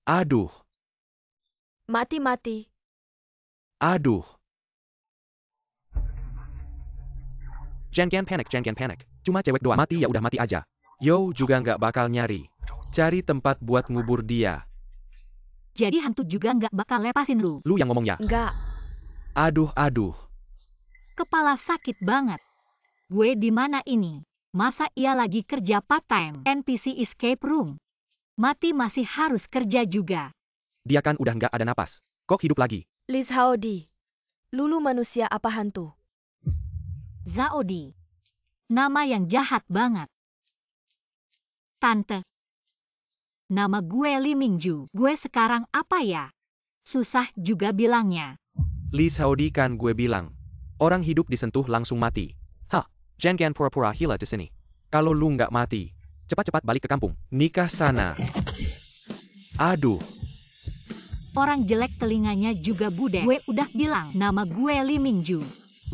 Aduh, Mati-mati. aduh. Jangan panik. Cuma cewek doang. Mati ya udah mati aja. Yo juga nggak bakal nyari. Cari tempat buat ngubur dia. Jadi hantu juga nggak bakal lepasin lu. Lu yang ngomong ya. Enggak. Aduh. Kepala sakit banget. Gue di mana ini? Masa ia lagi kerja part-time? NPC escape room. Mati masih harus kerja juga. Dia kan udah nggak ada napas. Kok hidup lagi? Liz Howdy. Lulu manusia apa hantu? Zaodi. Nama yang jahat banget. Tante. Nama gue Lee Mingju. Gue sekarang apa ya? Susah juga bilangnya. Liz Howdy kan gue bilang. Orang hidup disentuh langsung mati. Hah, jangan pura-pura gila di sini. Kalau lu nggak mati, cepat-cepat balik ke kampung. Nikah sana. Aduh, Orang jelek telinganya juga bude. Gue udah bilang nama gue Lee Mingju.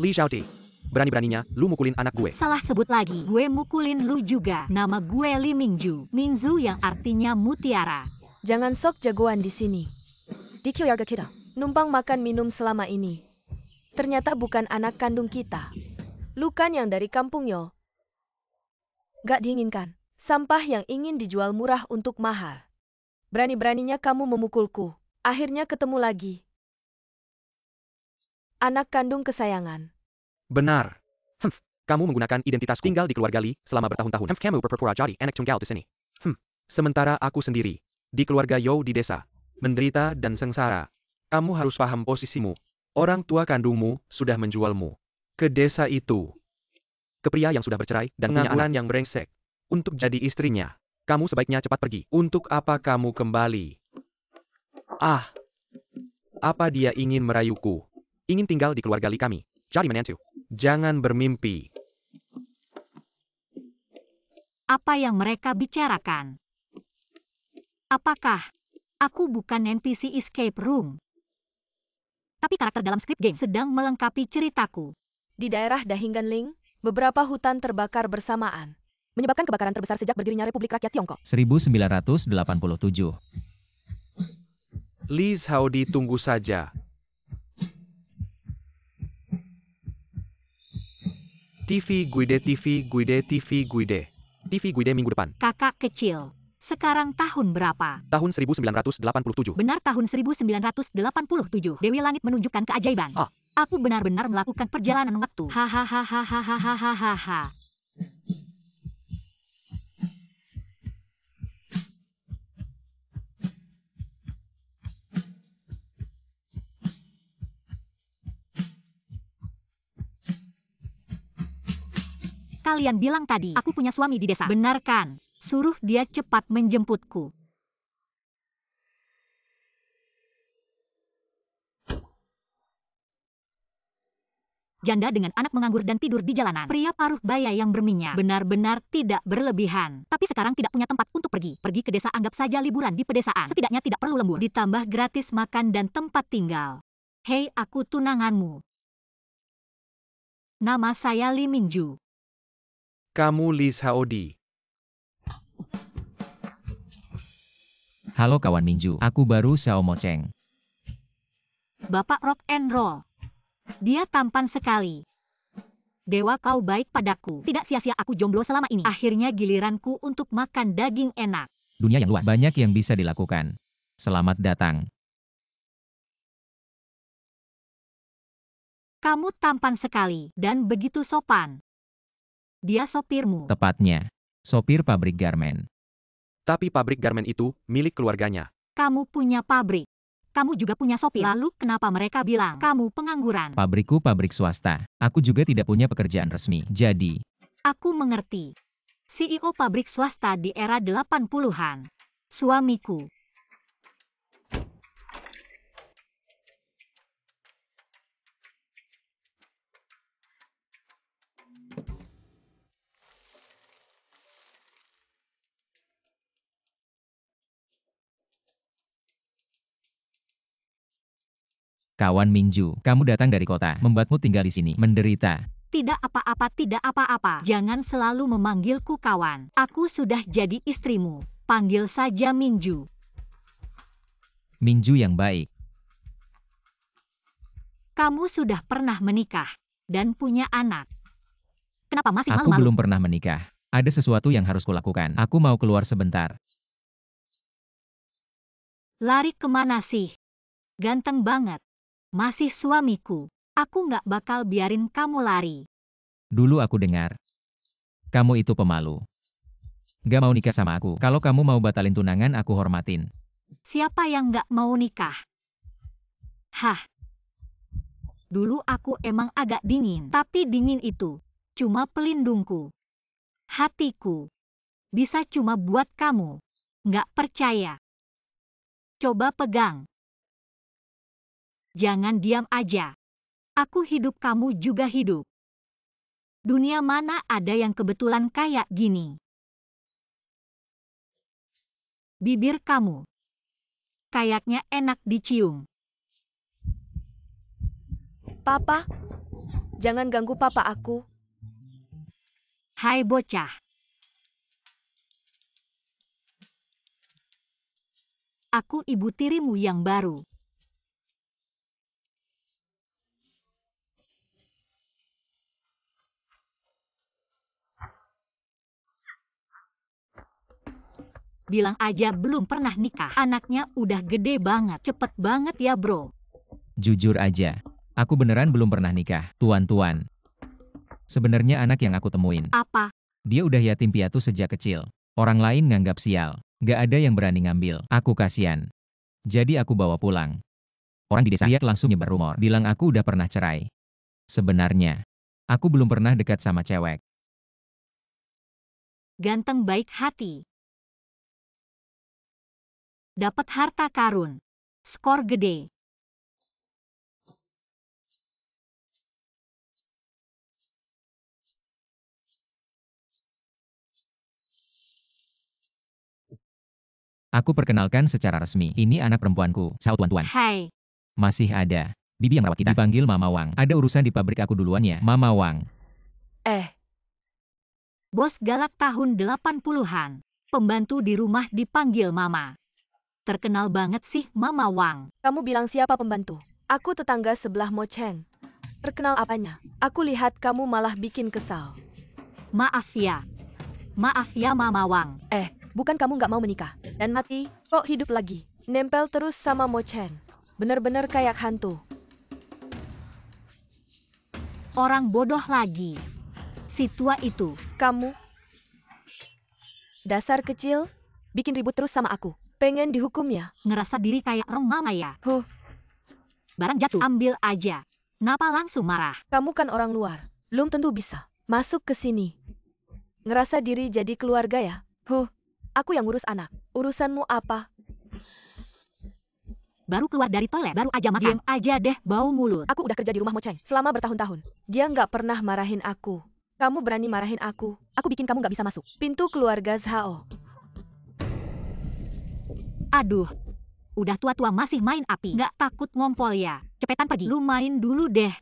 Liz Howdy. Berani-beraninya, lu mukulin anak gue. Salah sebut lagi. Gue mukulin lu juga. Nama gue Lee Mingju. Mingzu yang artinya mutiara. Jangan sok jagoan di sini. Di keluarga kita, numpang makan minum selama ini. Ternyata bukan anak kandung kita. Lu kan yang dari kampung yo. Gak diinginkan. Sampah yang ingin dijual murah untuk mahal. Berani-beraninya kamu memukulku. Akhirnya ketemu lagi. Anak kandung kesayangan. Benar. Kamu menggunakan identitas tinggal di keluarga Lee selama bertahun-tahun. Kamu berpura-pura jadi anak tunggal di sini. Sementara aku sendiri, di keluarga Yo di desa, menderita dan sengsara. Kamu harus paham posisimu. Orang tua kandungmu sudah menjualmu ke desa itu. Ke pria yang sudah bercerai dan pengangguran yang brengsek. Untuk jadi istrinya, kamu sebaiknya cepat pergi. Untuk apa kamu kembali? Ah, apa dia ingin merayuku? Ingin tinggal di keluarga Lee kami. Jadi menantu. Jangan bermimpi. Apa yang mereka bicarakan? Apakah aku bukan NPC escape room? Tapi karakter dalam script game sedang melengkapi ceritaku. Di daerah Dahingganling, beberapa hutan terbakar bersamaan. Menyebabkan kebakaran terbesar sejak berdirinya Republik Rakyat Tiongkok. 1987. Liz Howdy tunggu saja. TV Guide minggu depan. Kakak kecil. Sekarang tahun berapa? Tahun 1987. Benar tahun 1987. Dewi Langit menunjukkan keajaiban. Ah. Aku benar-benar melakukan perjalanan waktu. Hahaha. Kalian bilang tadi, aku punya suami di desa. Benar kan? Suruh dia cepat menjemputku. Janda dengan anak menganggur dan tidur di jalanan. Pria paruh baya yang berminyak. Benar-benar tidak berlebihan. Tapi sekarang tidak punya tempat untuk pergi. Pergi ke desa anggap saja liburan di pedesaan. Setidaknya tidak perlu lembur. Ditambah gratis makan dan tempat tinggal. Hei, aku tunanganmu. Nama saya Lee Mingju. Kamu Liz Howdy. Halo kawan Mingju, aku baru Xiao Moceng. Bapak rock and roll. Dia tampan sekali. Dewa, kau baik padaku. Tidak sia-sia aku jomblo selama ini. Akhirnya giliranku untuk makan daging enak. Dunia yang luas, banyak yang bisa dilakukan. Selamat datang. Kamu tampan sekali dan begitu sopan. Dia sopirmu. Tepatnya, sopir pabrik garmen. Tapi pabrik garmen itu milik keluarganya. Kamu punya pabrik. Kamu juga punya sopir. Lalu kenapa mereka bilang kamu pengangguran? Pabrikku pabrik swasta. Aku juga tidak punya pekerjaan resmi. Jadi, Aku mengerti. CEO pabrik swasta di era 80-an. Suamiku. kawan Mingju, kamu datang dari kota, membuatmu tinggal di sini, menderita. Tidak apa-apa, tidak apa-apa. Jangan selalu memanggilku kawan. Aku sudah jadi istrimu. Panggil saja Mingju. Minju yang baik. Kamu sudah pernah menikah dan punya anak. Kenapa masih Aku malu-malu? belum pernah menikah. Ada sesuatu yang harus kulakukan. Aku mau keluar sebentar. Lari kemana sih? Ganteng banget. Masih suamiku. Aku nggak bakal biarin kamu lari. Dulu aku dengar. Kamu itu pemalu. Gak mau nikah sama aku. Kalau kamu mau batalin tunangan, aku hormatin. Siapa yang nggak mau nikah? Hah. Dulu aku emang agak dingin. Tapi dingin itu cuma pelindungku. Hatiku bisa cuma buat kamu. Nggak percaya? Coba pegang. Jangan diam aja. Aku hidup, kamu juga hidup. Dunia mana ada yang kebetulan kayak gini? Bibir kamu kayaknya enak dicium. Papa, jangan ganggu papa aku. Hai bocah. Aku ibu tirimu yang baru. Bilang aja belum pernah nikah. Anaknya udah gede banget. Cepet banget ya bro. Jujur aja. Aku beneran belum pernah nikah, tuan-tuan. Sebenarnya anak yang aku temuin. Apa? Dia udah yatim piatu sejak kecil. Orang lain nganggap sial. Gak ada yang berani ngambil. Aku kasihan. Jadi aku bawa pulang. Orang di desa lihat langsung nyebar rumor. Bilang aku udah pernah cerai. Sebenarnya, aku belum pernah dekat sama cewek. Ganteng, baik hati. Dapat harta karun. Skor gede. Aku perkenalkan secara resmi. Ini anak perempuanku, Sao tuan-tuan. Hai. Masih ada. Bibi yang rawat kita. Dipanggil Mama Wang. Ada urusan di pabrik aku duluan ya, Mama Wang. Bos galak tahun 80-an. Pembantu di rumah dipanggil Mama. Terkenal banget sih Mama Wang. Kamu bilang siapa pembantu? Aku tetangga sebelah Mo Cheng. Terkenal apanya? Aku lihat kamu malah bikin kesal. Maaf ya. Maaf ya Mama Wang. Bukan kamu nggak mau menikah dan mati, kok hidup lagi? Nempel terus sama Mo Cheng. Bener-bener kayak hantu. Orang bodoh lagi. Si tua itu. Kamu dasar kecil, bikin ribut terus sama aku. Pengen dihukum ya? Ngerasa diri kayak orang mama ya. Barang jatuh, ambil aja. Kenapa langsung marah? Kamu kan orang luar, belum tentu bisa masuk ke sini. Ngerasa diri jadi keluarga ya? Aku yang ngurus anak. Urusanmu apa? Baru keluar dari toilet, baru aja makan. Diam aja deh, bau mulut. Aku udah kerja di rumah Mo Cheng selama bertahun-tahun. Dia nggak pernah marahin aku. Kamu berani marahin aku bikin kamu nggak bisa masuk. Pintu keluarga Zhao. Aduh, udah tua-tua masih main api. Nggak takut ngompol ya? Cepetan pergi. Lu main dulu deh.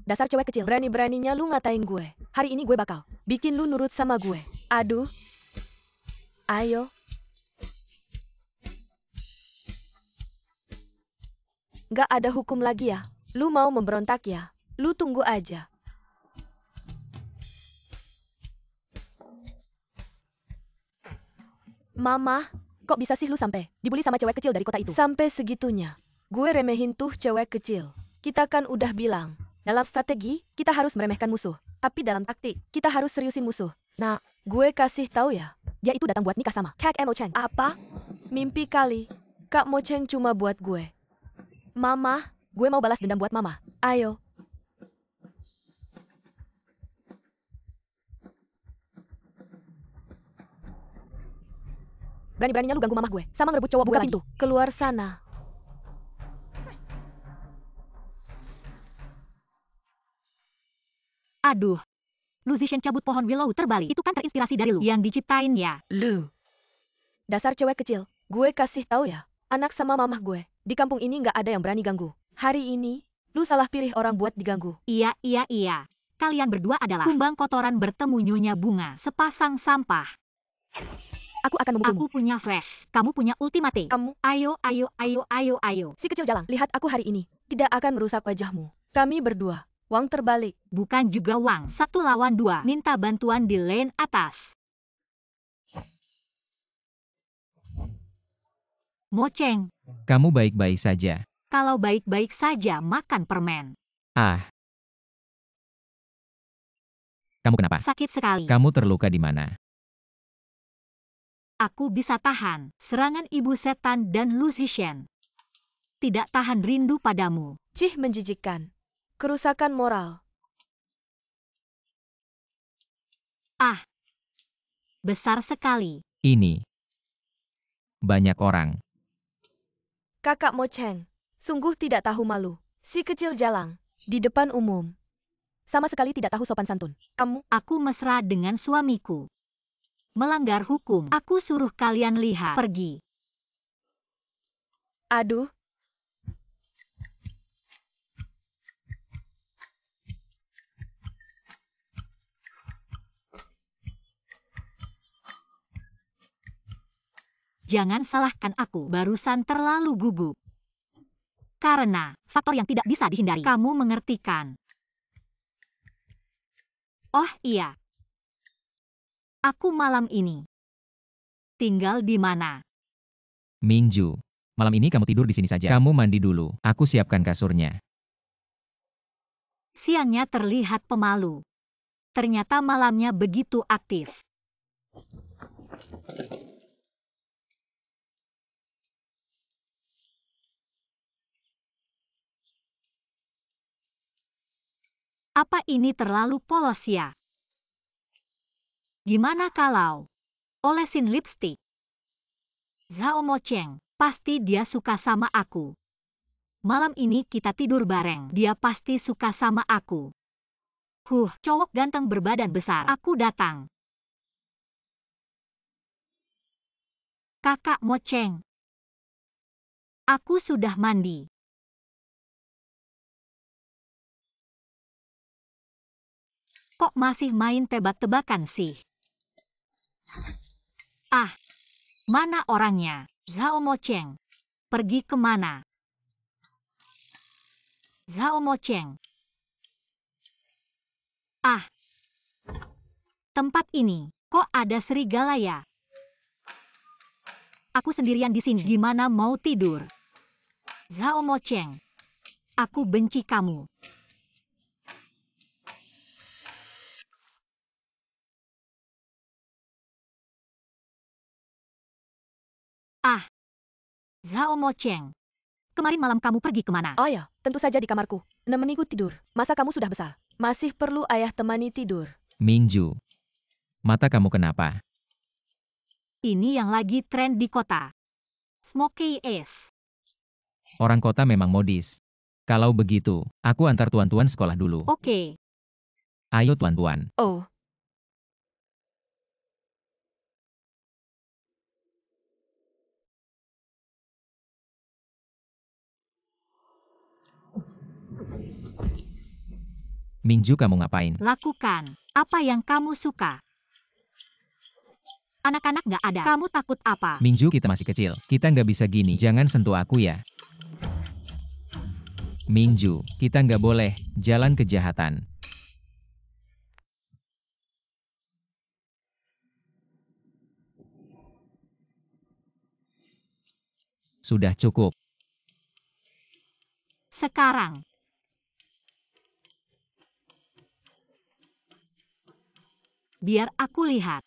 Dasar cewek kecil, berani-beraninya lu ngatain gue. Hari ini gue bakal bikin lu nurut sama gue. Aduh. Ayo. Nggak ada hukum lagi ya? Lu mau memberontak ya? Lu tunggu aja. Mama, kok bisa sih lu sampai dibully sama cewek kecil dari kota itu? Sampai segitunya. Gue remehin tuh cewek kecil. Kita kan udah bilang, dalam strategi, kita harus meremehkan musuh. Tapi dalam taktik, kita harus seriusin musuh. Nah, gue kasih tahu ya, dia itu datang buat nikah sama Kak Mo Cheng. Apa? Mimpi kali. Kak Mo Cheng cuma buat gue. Mama, gue mau balas dendam buat Mama. Ayo. Berani-beraninya lu ganggu mamah gue, sama ngerebut cowok. Buka pintu. Keluar sana. Aduh. Lu Zishen cabut pohon willow terbalik. Itu kan terinspirasi dari lu yang diciptain ya. Lu. Dasar cewek kecil. Gue kasih tahu ya, anak sama mamah gue. Di kampung ini nggak ada yang berani ganggu. Hari ini, lu salah pilih orang buat diganggu. Iya. Kalian berdua adalah kumbang kotoran bertemu Nyonya Bunga. Sepasang sampah. aku akan memukulmu. Aku punya flash. Kamu punya ultimate. Kamu, Ayo, ayo, ayo, ayo, ayo. si kecil jalang, lihat aku hari ini. Tidak akan merusak wajahmu. Kami berdua. Wang terbalik. Bukan juga Wang. 1 lawan 2. Minta bantuan di lane atas. Moceng. Kamu baik-baik saja. Kalau baik-baik saja makan permen. Ah. Kamu kenapa? Sakit sekali. Kamu terluka di mana? Aku bisa tahan serangan ibu setan dan Lucien. Tidak tahan rindu padamu. Cih, menjijikkan. Kerusakan moral. Ah. Besar sekali. Ini. Banyak orang. Kakak Moceng, sungguh tidak tahu malu. Si kecil jalang, di depan umum. Sama sekali tidak tahu sopan santun. Kamu, Aku mesra dengan suamiku. Melanggar hukum. Aku suruh kalian lihat. Pergi. aduh, Jangan salahkan aku. Barusan terlalu gugup. Karena faktor yang tidak bisa dihindari. Kamu mengertikan. Oh iya. Aku malam ini tinggal di mana? Minju. Malam ini kamu tidur di sini saja. Kamu mandi dulu. Aku siapkan kasurnya. Siangnya terlihat pemalu. Ternyata malamnya begitu aktif. Apa ini terlalu polos ya? Gimana kalau olesin lipstik? Zhao Mocheng, pasti dia suka sama aku. Malam ini kita tidur bareng. Dia pasti suka sama aku. Cowok ganteng berbadan besar. Aku datang. Kakak Mocheng. Aku sudah mandi. Kok masih main tebak-tebakan sih? Ah, mana orangnya? Zhao Mocheng. Pergi kemana? Zhao Mocheng. Ah, tempat ini, kok ada serigala ya? Aku sendirian di sini. Gimana mau tidur? Zhao Mocheng. Aku benci kamu. Ah, Zhao Mocheng. Kemarin malam kamu pergi kemana? oh ya, tentu saja di kamarku. Nemeniku tidur. Masa kamu sudah besar? Masih perlu ayah temani tidur. Minju. Mata kamu kenapa? Ini yang lagi tren di kota. Smokey Eyes. Orang kota memang modis. Kalau begitu, aku antar tuan-tuan sekolah dulu. Oke. Ayo tuan-tuan. Oh, Minju, kamu ngapain? Lakukan apa yang kamu suka. Anak-anak nggak ada. Kamu takut apa? Minju, kita masih kecil. Kita nggak bisa gini. Jangan sentuh aku ya. Minju, kita nggak boleh jalan kejahatan. Sudah cukup. Sekarang. Biar aku lihat.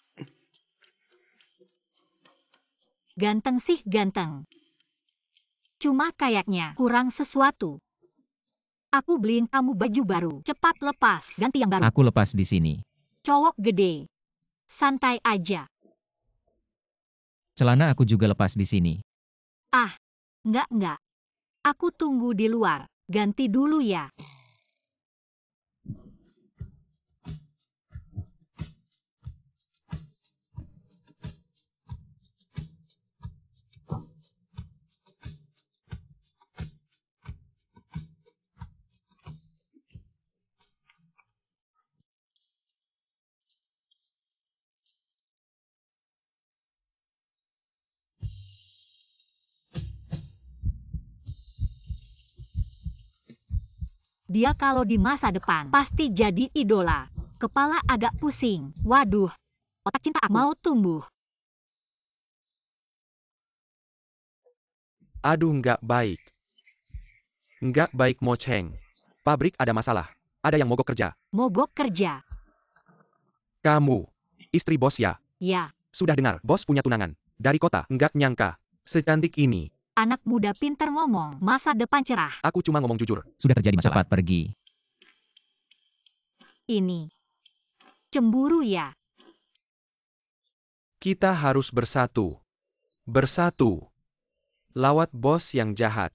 Ganteng sih ganteng. Cuma kayaknya kurang sesuatu. Aku beliin kamu baju baru. Cepat lepas. Ganti yang baru. Aku lepas di sini. Cowok gede. Santai aja. Celana aku juga lepas di sini. Ah, enggak. Aku tunggu di luar. Ganti dulu ya. Dia kalau di masa depan pasti jadi idola. Kepala agak pusing. Waduh, otak cinta aku mau tumbuh. Aduh, nggak baik. Nggak baik, Mo Cheng. Pabrik ada masalah. Ada yang mogok kerja. Mogok kerja. Kamu, istri bos ya? Ya, Sudah dengar, bos punya tunangan. Dari kota, nggak nyangka. Secantik ini. anak muda pinter ngomong. Masa depan cerah. Aku cuma ngomong jujur. Sudah terjadi masalah. Cepat pergi. Ini. Cemburu ya? Kita harus bersatu. Bersatu. Lawat bos yang jahat.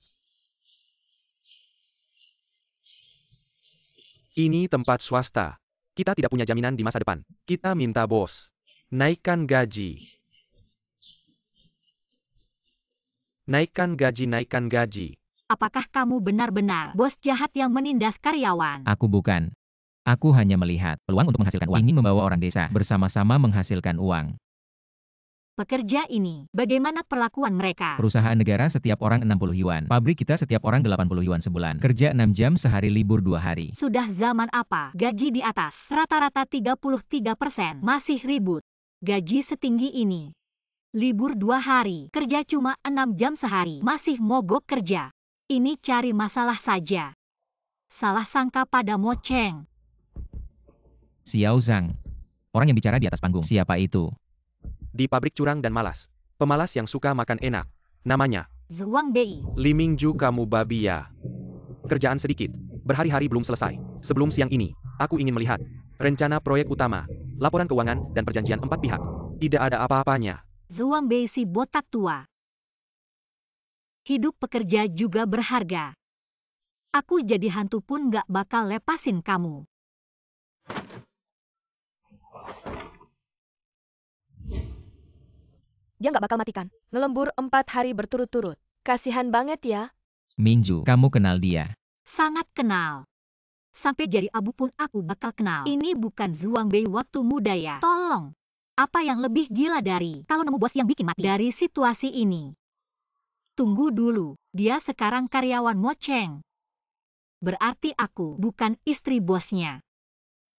Ini tempat swasta. Kita tidak punya jaminan di masa depan. Kita minta bos. Naikkan gaji. Naikkan gaji, naikkan gaji. Apakah kamu benar-benar bos jahat yang menindas karyawan? Aku bukan. Aku hanya melihat peluang untuk menghasilkan uang. Ingin membawa orang desa bersama-sama menghasilkan uang. Pekerja ini, bagaimana perlakuan mereka? Perusahaan negara setiap orang 60 yuan. Pabrik kita setiap orang 80 yuan sebulan. Kerja 6 jam sehari, libur 2 hari. Sudah zaman apa? Gaji di atas rata-rata 33%. Masih ribut. Gaji setinggi ini. Libur 2 hari. Kerja cuma 6 jam sehari. Masih mogok kerja. Ini cari masalah saja. Salah sangka pada Mo Cheng. Xiao Zhang. Orang yang bicara di atas panggung. Siapa itu? Di pabrik curang dan malas. Pemalas yang suka makan enak. Namanya. Zhuang Bei. Li Mingju, kamu babi ya. Kerjaan sedikit. Berhari-hari belum selesai. Sebelum siang ini, aku ingin melihat rencana proyek utama, laporan keuangan, dan perjanjian 4 pihak. Tidak ada apa-apanya. Zhuang Bei si botak tua. Hidup pekerja juga berharga. Aku jadi hantu pun gak bakal lepasin kamu. Dia nggak bakal matikan. Ngelembur 4 hari berturut-turut. Kasihan banget ya. Mingju, kamu kenal dia. Sangat kenal. Sampai jadi abu pun aku bakal kenal. Ini bukan Zhuang Bei waktu muda ya. Tolong. Apa yang lebih gila dari kalau nemu bos yang bikin mati? Dari situasi ini. Tunggu dulu. Dia sekarang karyawan Mo Cheng. Berarti aku bukan istri bosnya.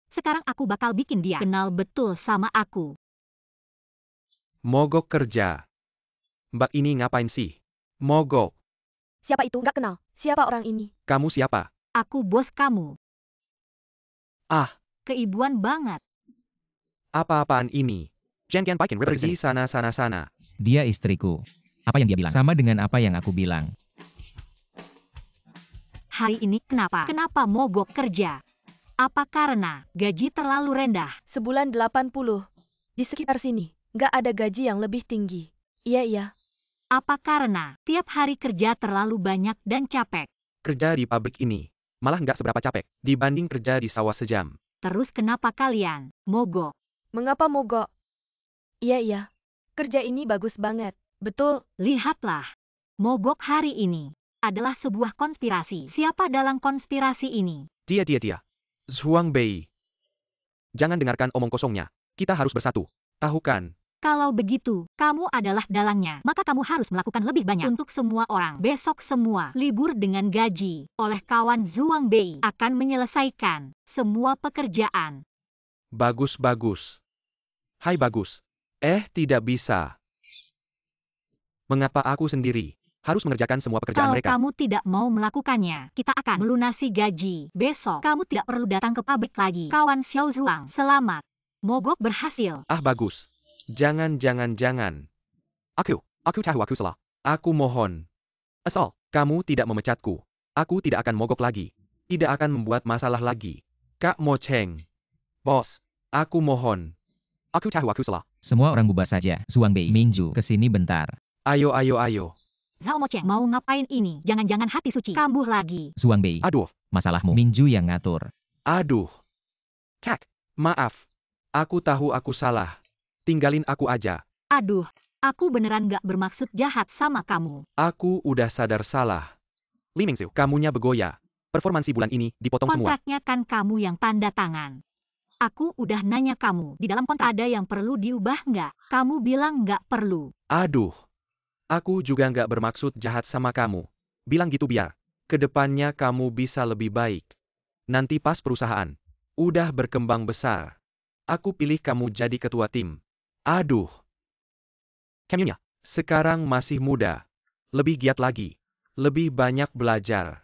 Sekarang aku bakal bikin dia kenal betul sama aku. Mogok kerja. Mbak ini ngapain sih? Mogok. Siapa itu? Nggak kenal. Siapa orang ini? Kamu siapa? Aku bos kamu. Ah, Keibuan banget. apa-apaan ini? Jen Qian Paikin pergi sana. Dia istriku. Apa yang dia bilang? Sama dengan apa yang aku bilang. Hari ini kenapa? Kenapa mogok kerja? Apa karena gaji terlalu rendah? Sebulan 80. Di sekitar sini. Nggak ada gaji yang lebih tinggi. Iya. Apa karena tiap hari kerja terlalu banyak dan capek? Kerja di pabrik ini malah nggak seberapa capek dibanding kerja di sawah sejam. Terus kenapa kalian mogok? Mengapa mogok? Iya. Kerja ini bagus banget. Betul. Lihatlah. Mogok hari ini adalah sebuah konspirasi. Siapa dalam konspirasi ini? Dia. Zhuang Bei. Jangan dengarkan omong kosongnya. Kita harus bersatu. Tahu kan? Kalau begitu, kamu adalah dalangnya. Maka kamu harus melakukan lebih banyak untuk semua orang. Besok semua libur dengan gaji oleh kawan Zhuang Bei akan menyelesaikan semua pekerjaan. Bagus. Hai bagus. Tidak bisa. Mengapa aku sendiri harus mengerjakan semua pekerjaan Kalau mereka? kamu tidak mau melakukannya, kita akan melunasi gaji. Besok, kamu tidak perlu datang ke pabrik lagi. Kawan Xiao Zhuang, selamat. Mogok berhasil. Ah, bagus. Jangan. Aku tahu aku salah. Aku mohon. Asal kamu tidak memecatku, aku tidak akan mogok lagi. Tidak akan membuat masalah lagi. Kak Mo Cheng. Bos, aku mohon. Aku tahu aku salah. Semua orang bubar saja. Zhuang Bei, Mingju, kesini bentar. Ayo. Zhao Mo Cheng, mau ngapain ini? Jangan-jangan hati suci kambuh lagi. Zhuang Bei, Aduh. masalahmu. Mingju yang ngatur. Aduh. Kak, maaf. Aku tahu aku salah. Tinggalin aku aja. Aduh, aku beneran gak bermaksud jahat sama kamu. Aku udah sadar salah. Li Mingxiu, kamunya begoya. Performansi bulan ini dipotong semua. Kontraknya kan kamu yang tanda tangan. Aku udah nanya kamu, di dalam kontrak ada yang perlu diubah nggak? Kamu bilang nggak perlu. Aduh. Aku juga nggak bermaksud jahat sama kamu. Bilang gitu biar kedepannya kamu bisa lebih baik. Nanti pas perusahaan udah berkembang besar, aku pilih kamu jadi ketua tim. Aduh. Kamunya sekarang masih muda. Lebih giat lagi. Lebih banyak belajar.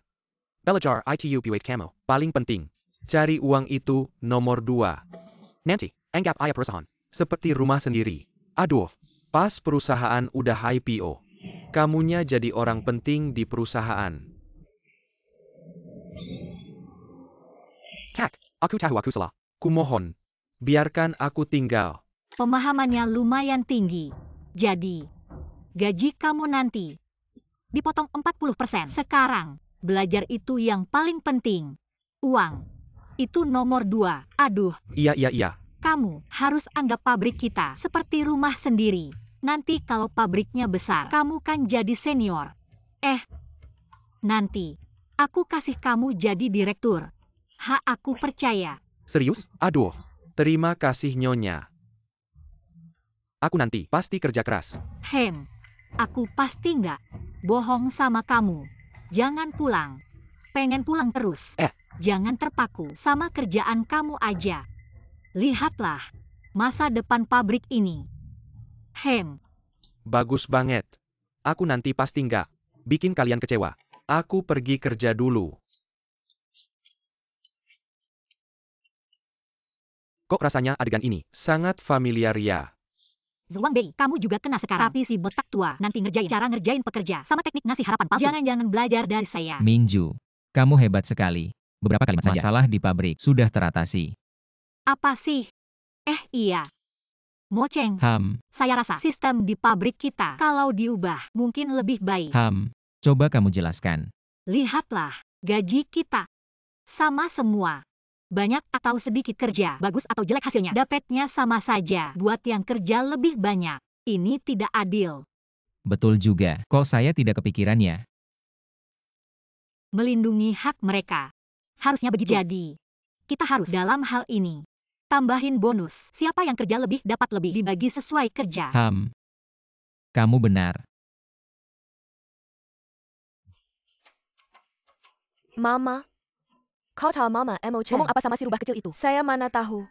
Belajar itu buat kamu. Paling penting. Cari uang itu nomor 2. Nanti, anggap ayah perusahaan seperti rumah sendiri. Aduh, pas perusahaan udah IPO, kamunya jadi orang penting di perusahaan. Kak, aku tahu aku salah. Kumohon, biarkan aku tinggal. Pemahamannya lumayan tinggi. Jadi, gaji kamu nanti dipotong 40%. Sekarang, belajar itu yang paling penting. Uang, itu nomor 2. Aduh, Iya. kamu harus anggap pabrik kita seperti rumah sendiri. Nanti kalau pabriknya besar, kamu kan jadi senior. Nanti, aku kasih kamu jadi direktur. Aku percaya. Serius? Aduh, terima kasih Nyonya. Aku nanti pasti kerja keras. Aku pasti nggak bohong sama kamu. Jangan pulang. Pengen pulang terus. Jangan terpaku sama kerjaan kamu aja. Lihatlah masa depan pabrik ini. Bagus banget. Aku nanti pasti nggak bikin kalian kecewa. Aku pergi kerja dulu. Kok rasanya adegan ini sangat familiar ya? Zhuang Bei, kamu juga kena sekarang. Tapi si botak tua nanti ngerjain cara ngerjain pekerja sama teknik ngasih harapan palsu. Jangan belajar dari saya. Mingju, kamu hebat sekali. Beberapa kalimat saja. Masalah di pabrik sudah teratasi. Apa sih? Iya. Mocheng, saya rasa sistem di pabrik kita kalau diubah mungkin lebih baik. Coba kamu jelaskan. Lihatlah, gaji kita sama semua. Banyak atau sedikit kerja, bagus atau jelek hasilnya, dapatnya sama saja. Buat yang kerja lebih banyak, ini tidak adil. Betul juga. Kok saya tidak kepikirannya? Melindungi hak mereka. Harusnya begitu. Jadi, kita harus dalam hal ini tambahin bonus. Siapa yang kerja lebih dapat lebih dibagi sesuai kerja. Kamu benar. Mama. Kau tahu Mama Mo Chen ngomong apa sama si rubah kecil itu? Saya mana tahu.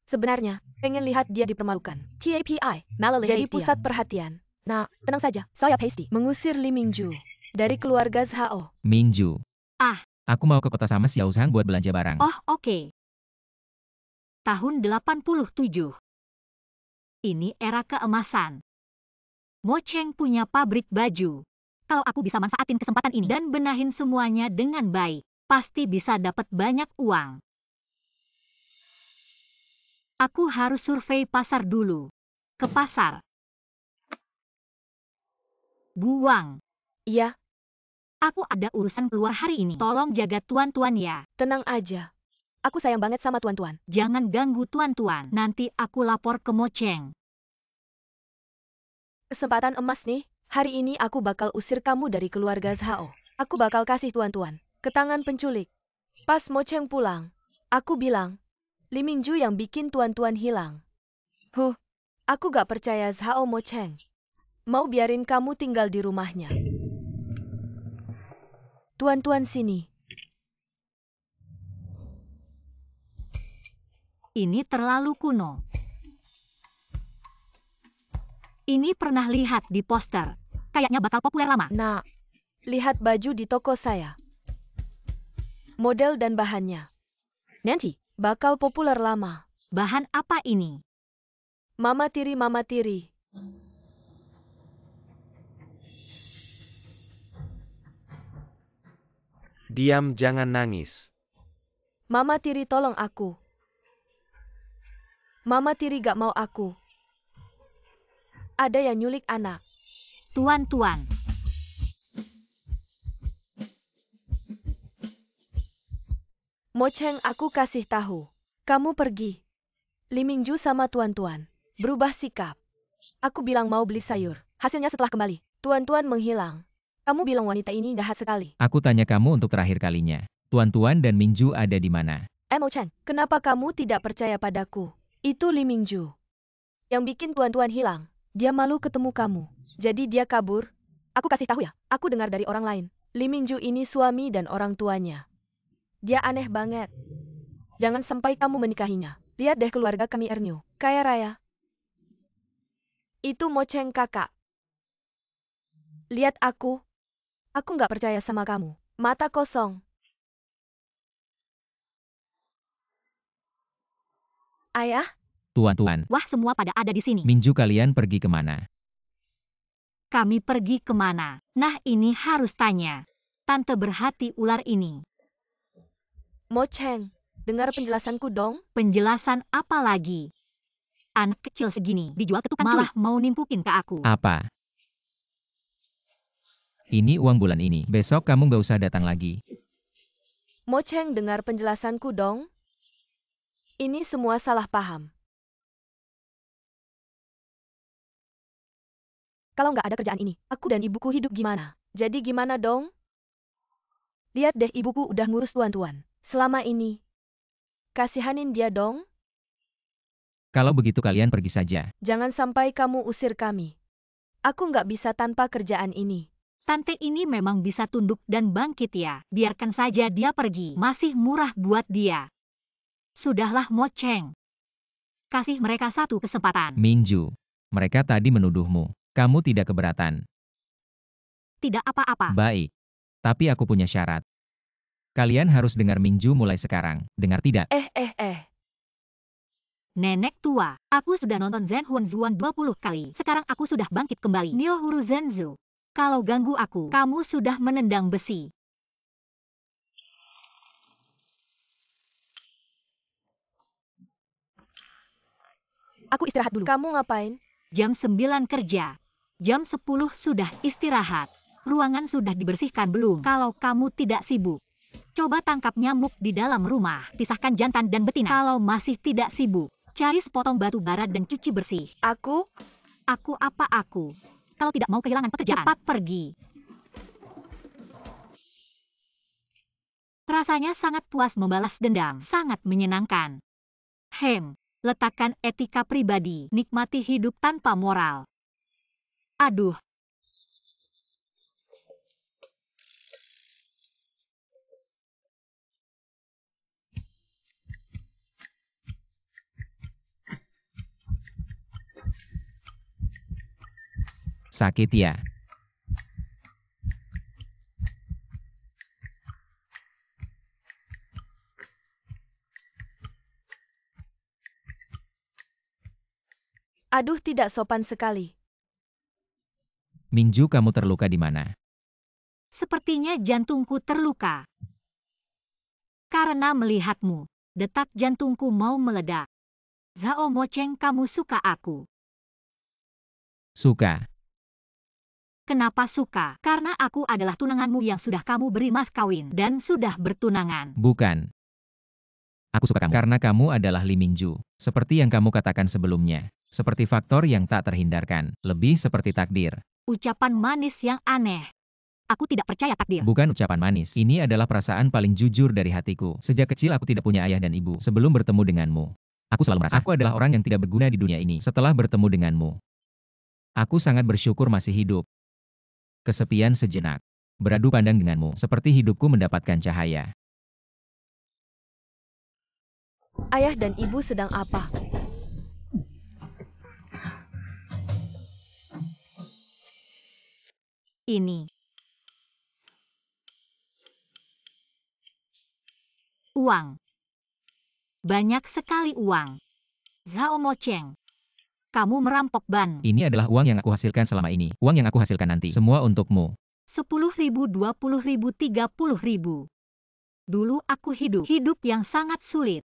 Sebenarnya, pengen lihat dia dipermalukan. TAPI, malah jadi pusat perhatian. Nah, tenang saja, saya pasti mengusir Li Mingju dari keluarga Zhao. Mingju. Aku mau ke kota sama Xiao Zhang buat belanja barang. Oh, oke. Tahun 87. Ini era keemasan. Mo Cheng punya pabrik baju. Kalau aku bisa manfaatin kesempatan ini dan benahin semuanya dengan baik, pasti bisa dapat banyak uang. Aku harus survei pasar dulu. Ke pasar. Buang. Iya. Aku ada urusan keluar hari ini. Tolong jaga tuan-tuan ya. Tenang aja. Aku sayang banget sama tuan-tuan. Jangan ganggu tuan-tuan. Nanti aku lapor ke Mo Cheng. Kesempatan emas nih. Hari ini aku bakal usir kamu dari keluarga Zhao. Aku bakal kasih tuan-tuan ke tangan penculik. Pas Mo Cheng pulang, aku bilang, Li Mingju yang bikin tuan-tuan hilang. Aku gak percaya Zhao Mo Cheng mau biarin kamu tinggal di rumahnya. Tuan-tuan sini. Ini terlalu kuno. Ini pernah lihat di poster. Kayaknya bakal populer lama. Nah, lihat baju di toko saya. Model dan bahannya. Nanti, bakal populer lama. Bahan apa ini? Mama tiri, mama tiri. Diam, jangan nangis. Mama tiri tolong aku. Mama tiri gak mau aku. Ada yang nyulik anak. Tuan-tuan. Mo Cheng, aku kasih tahu. Kamu pergi. Li Mingju sama tuan-tuan berubah sikap. Aku bilang mau beli sayur. Hasilnya setelah kembali, tuan-tuan menghilang. Kamu bilang wanita ini jahat sekali. Aku tanya kamu untuk terakhir kalinya. Tuan-tuan dan Mingju ada di mana? Mo Cheng, kenapa kamu tidak percaya padaku? Itu Li Mingju yang bikin tuan-tuan hilang. Dia malu ketemu kamu. Jadi dia kabur. Aku kasih tahu ya, aku dengar dari orang lain. Li Mingju ini suami dan orang tuanya Dia aneh banget. Jangan sampai kamu menikahinya. Lihat deh keluarga kami Ernyo. Kaya raya. Itu Mocheng kakak. Lihat aku. Aku nggak percaya sama kamu. Mata kosong. Ayah, Tuan-tuan, Wah, semua pada ada di sini. Minju kalian pergi kemana? Kami pergi kemana? Nah, ini harus tanya. Tante berhati ular ini. Mocheng, dengar penjelasanku dong. Penjelasan apa lagi? Anak kecil segini dijual ke tukang malah mau nimpukin ke aku. Apa? Ini uang bulan ini. Besok kamu nggak usah datang lagi. Mocheng, dengar penjelasanku dong. Ini semua salah paham. Kalau nggak ada kerjaan ini, aku dan ibuku hidup gimana? Jadi gimana dong? Lihat deh, ibuku udah ngurus tuan-tuan. Selama ini. Kasihanin dia dong. Kalau begitu kalian pergi saja. Jangan sampai kamu usir kami. Aku nggak bisa tanpa kerjaan ini. Tante ini memang bisa tunduk dan bangkit ya. Biarkan saja dia pergi. Masih murah buat dia. Sudahlah Mocheng. Kasih mereka satu kesempatan. Minju, mereka tadi menuduhmu. Kamu tidak keberatan. Tidak apa-apa. Baik. Tapi aku punya syarat. Kalian harus dengar Minju mulai sekarang. Dengar tidak? Nenek tua, aku sudah nonton Zen Huan Zuan 20 kali. Sekarang aku sudah bangkit kembali. Nio Huru Zenzu. Kalau ganggu aku, kamu sudah menendang besi. Aku istirahat dulu. Kamu ngapain? Jam 9 kerja. Jam 10 sudah istirahat. Ruangan sudah dibersihkan belum? Kalau kamu tidak sibuk, coba tangkap nyamuk di dalam rumah. Pisahkan jantan dan betina. Kalau masih tidak sibuk, cari sepotong batu bara dan cuci bersih. Aku? Aku apa aku? Kalau tidak mau kehilangan pekerjaan, cepat pergi. Rasanya sangat puas membalas dendam. Sangat menyenangkan. Letakkan etika pribadi. Nikmati hidup tanpa moral. Aduh. Sakit ya? Aduh, tidak sopan sekali. Minju, kamu terluka di mana? Sepertinya jantungku terluka. Karena melihatmu, detak jantungku mau meledak. Zhao Mocheng, kamu suka aku. Suka. Kenapa suka? Karena aku adalah tunanganmu yang sudah kamu beri mas kawin dan sudah bertunangan. Bukan. Aku suka kamu karena kamu adalah Li Minju. Seperti yang kamu katakan sebelumnya. Seperti faktor yang tak terhindarkan. Lebih seperti takdir. Ucapan manis yang aneh. Aku tidak percaya takdir. Bukan ucapan manis. Ini adalah perasaan paling jujur dari hatiku. Sejak kecil aku tidak punya ayah dan ibu. Sebelum bertemu denganmu, aku selalu merasa aku adalah orang yang tidak berguna di dunia ini. Setelah bertemu denganmu, aku sangat bersyukur masih hidup. Kesepian sejenak. Beradu pandang denganmu, seperti hidupku mendapatkan cahaya. Ayah dan ibu sedang apa? Ini. Uang. Banyak sekali uang. Zhao Mocheng. Kamu merampok ban. Ini adalah uang yang aku hasilkan selama ini. Uang yang aku hasilkan nanti. Semua untukmu. 10.000, 20.000, 30.000. Dulu aku hidup yang sangat sulit.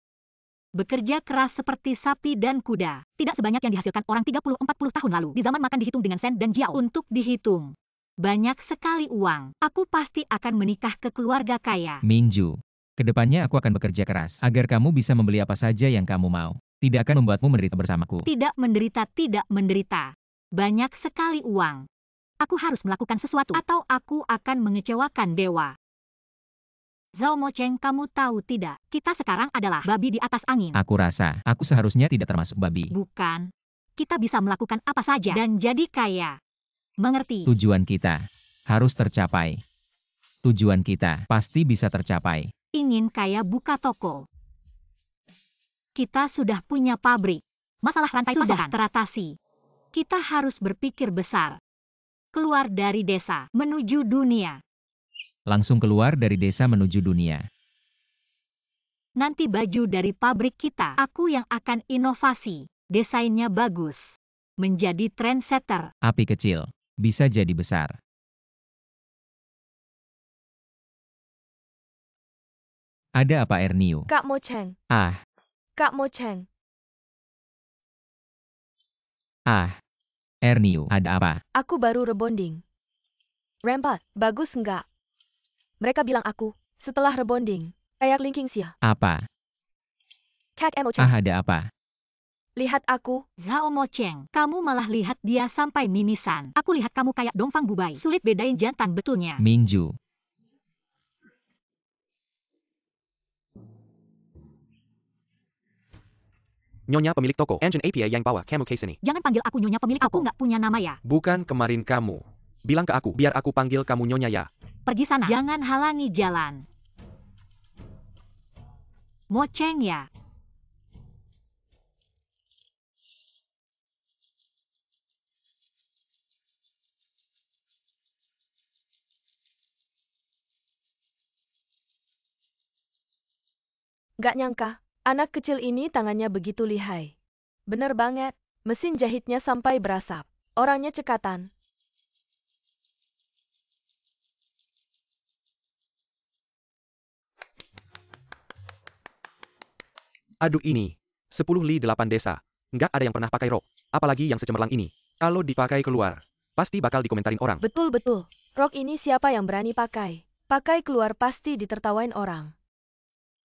Bekerja keras seperti sapi dan kuda. Tidak sebanyak yang dihasilkan orang 30-40 tahun lalu. Di zaman makan dihitung dengan sen dan jiao. Untuk dihitung. Banyak sekali uang. Aku pasti akan menikah ke keluarga kaya. Minju. Kedepannya aku akan bekerja keras. Agar kamu bisa membeli apa saja yang kamu mau. Tidak akan membuatmu menderita bersamaku. Tidak menderita, tidak menderita. Banyak sekali uang. Aku harus melakukan sesuatu. Atau aku akan mengecewakan dewa. Zhao Mocheng, kamu tahu tidak? Kita sekarang adalah babi di atas angin. Aku rasa, aku seharusnya tidak termasuk babi. Bukan. Kita bisa melakukan apa saja dan jadi kaya. Mengerti? Tujuan kita harus tercapai. Tujuan kita pasti bisa tercapai. Ingin kaya buka toko. Kita sudah punya pabrik. Masalah rantai sudah teratasi. Kita harus berpikir besar. Keluar dari desa, menuju dunia. Langsung keluar dari desa menuju dunia. Nanti baju dari pabrik kita, aku yang akan inovasi. Desainnya bagus. Menjadi trendsetter. Api kecil bisa jadi besar. Ada apa, Erniu? Kak Mo Cheng, Ah, Kak Mo Cheng. Erniu, ada apa? Aku baru rebonding. Rempat, bagus enggak? Mereka bilang aku, setelah rebonding, kayak linking sia. Apa? Kak Mo Cheng, Ada apa? lihat aku. Zhao Mo Cheng, kamu malah lihat dia sampai mimisan. Aku lihat kamu kayak Dongfang Bubai. Sulit bedain jantan betulnya. Minju. Nyonya pemilik toko, engine APA yang bawa kamu ke sini. Jangan panggil aku nyonya pemilik toko. Aku nggak punya nama ya. Bukan kemarin kamu. Bilang ke aku, biar aku panggil kamu Nyonya ya. Pergi sana. Jangan halangi jalan. Mo Cheng ya. Gak nyangka, anak kecil ini tangannya begitu lihai. Bener banget, mesin jahitnya sampai berasap. Orangnya cekatan. Aduh ini, 10 li 8 desa. Nggak ada yang pernah pakai rok. Apalagi yang secemerlang ini. Kalau dipakai keluar, pasti bakal dikomentarin orang. Betul-betul, rok ini siapa yang berani pakai? Pakai keluar pasti ditertawain orang.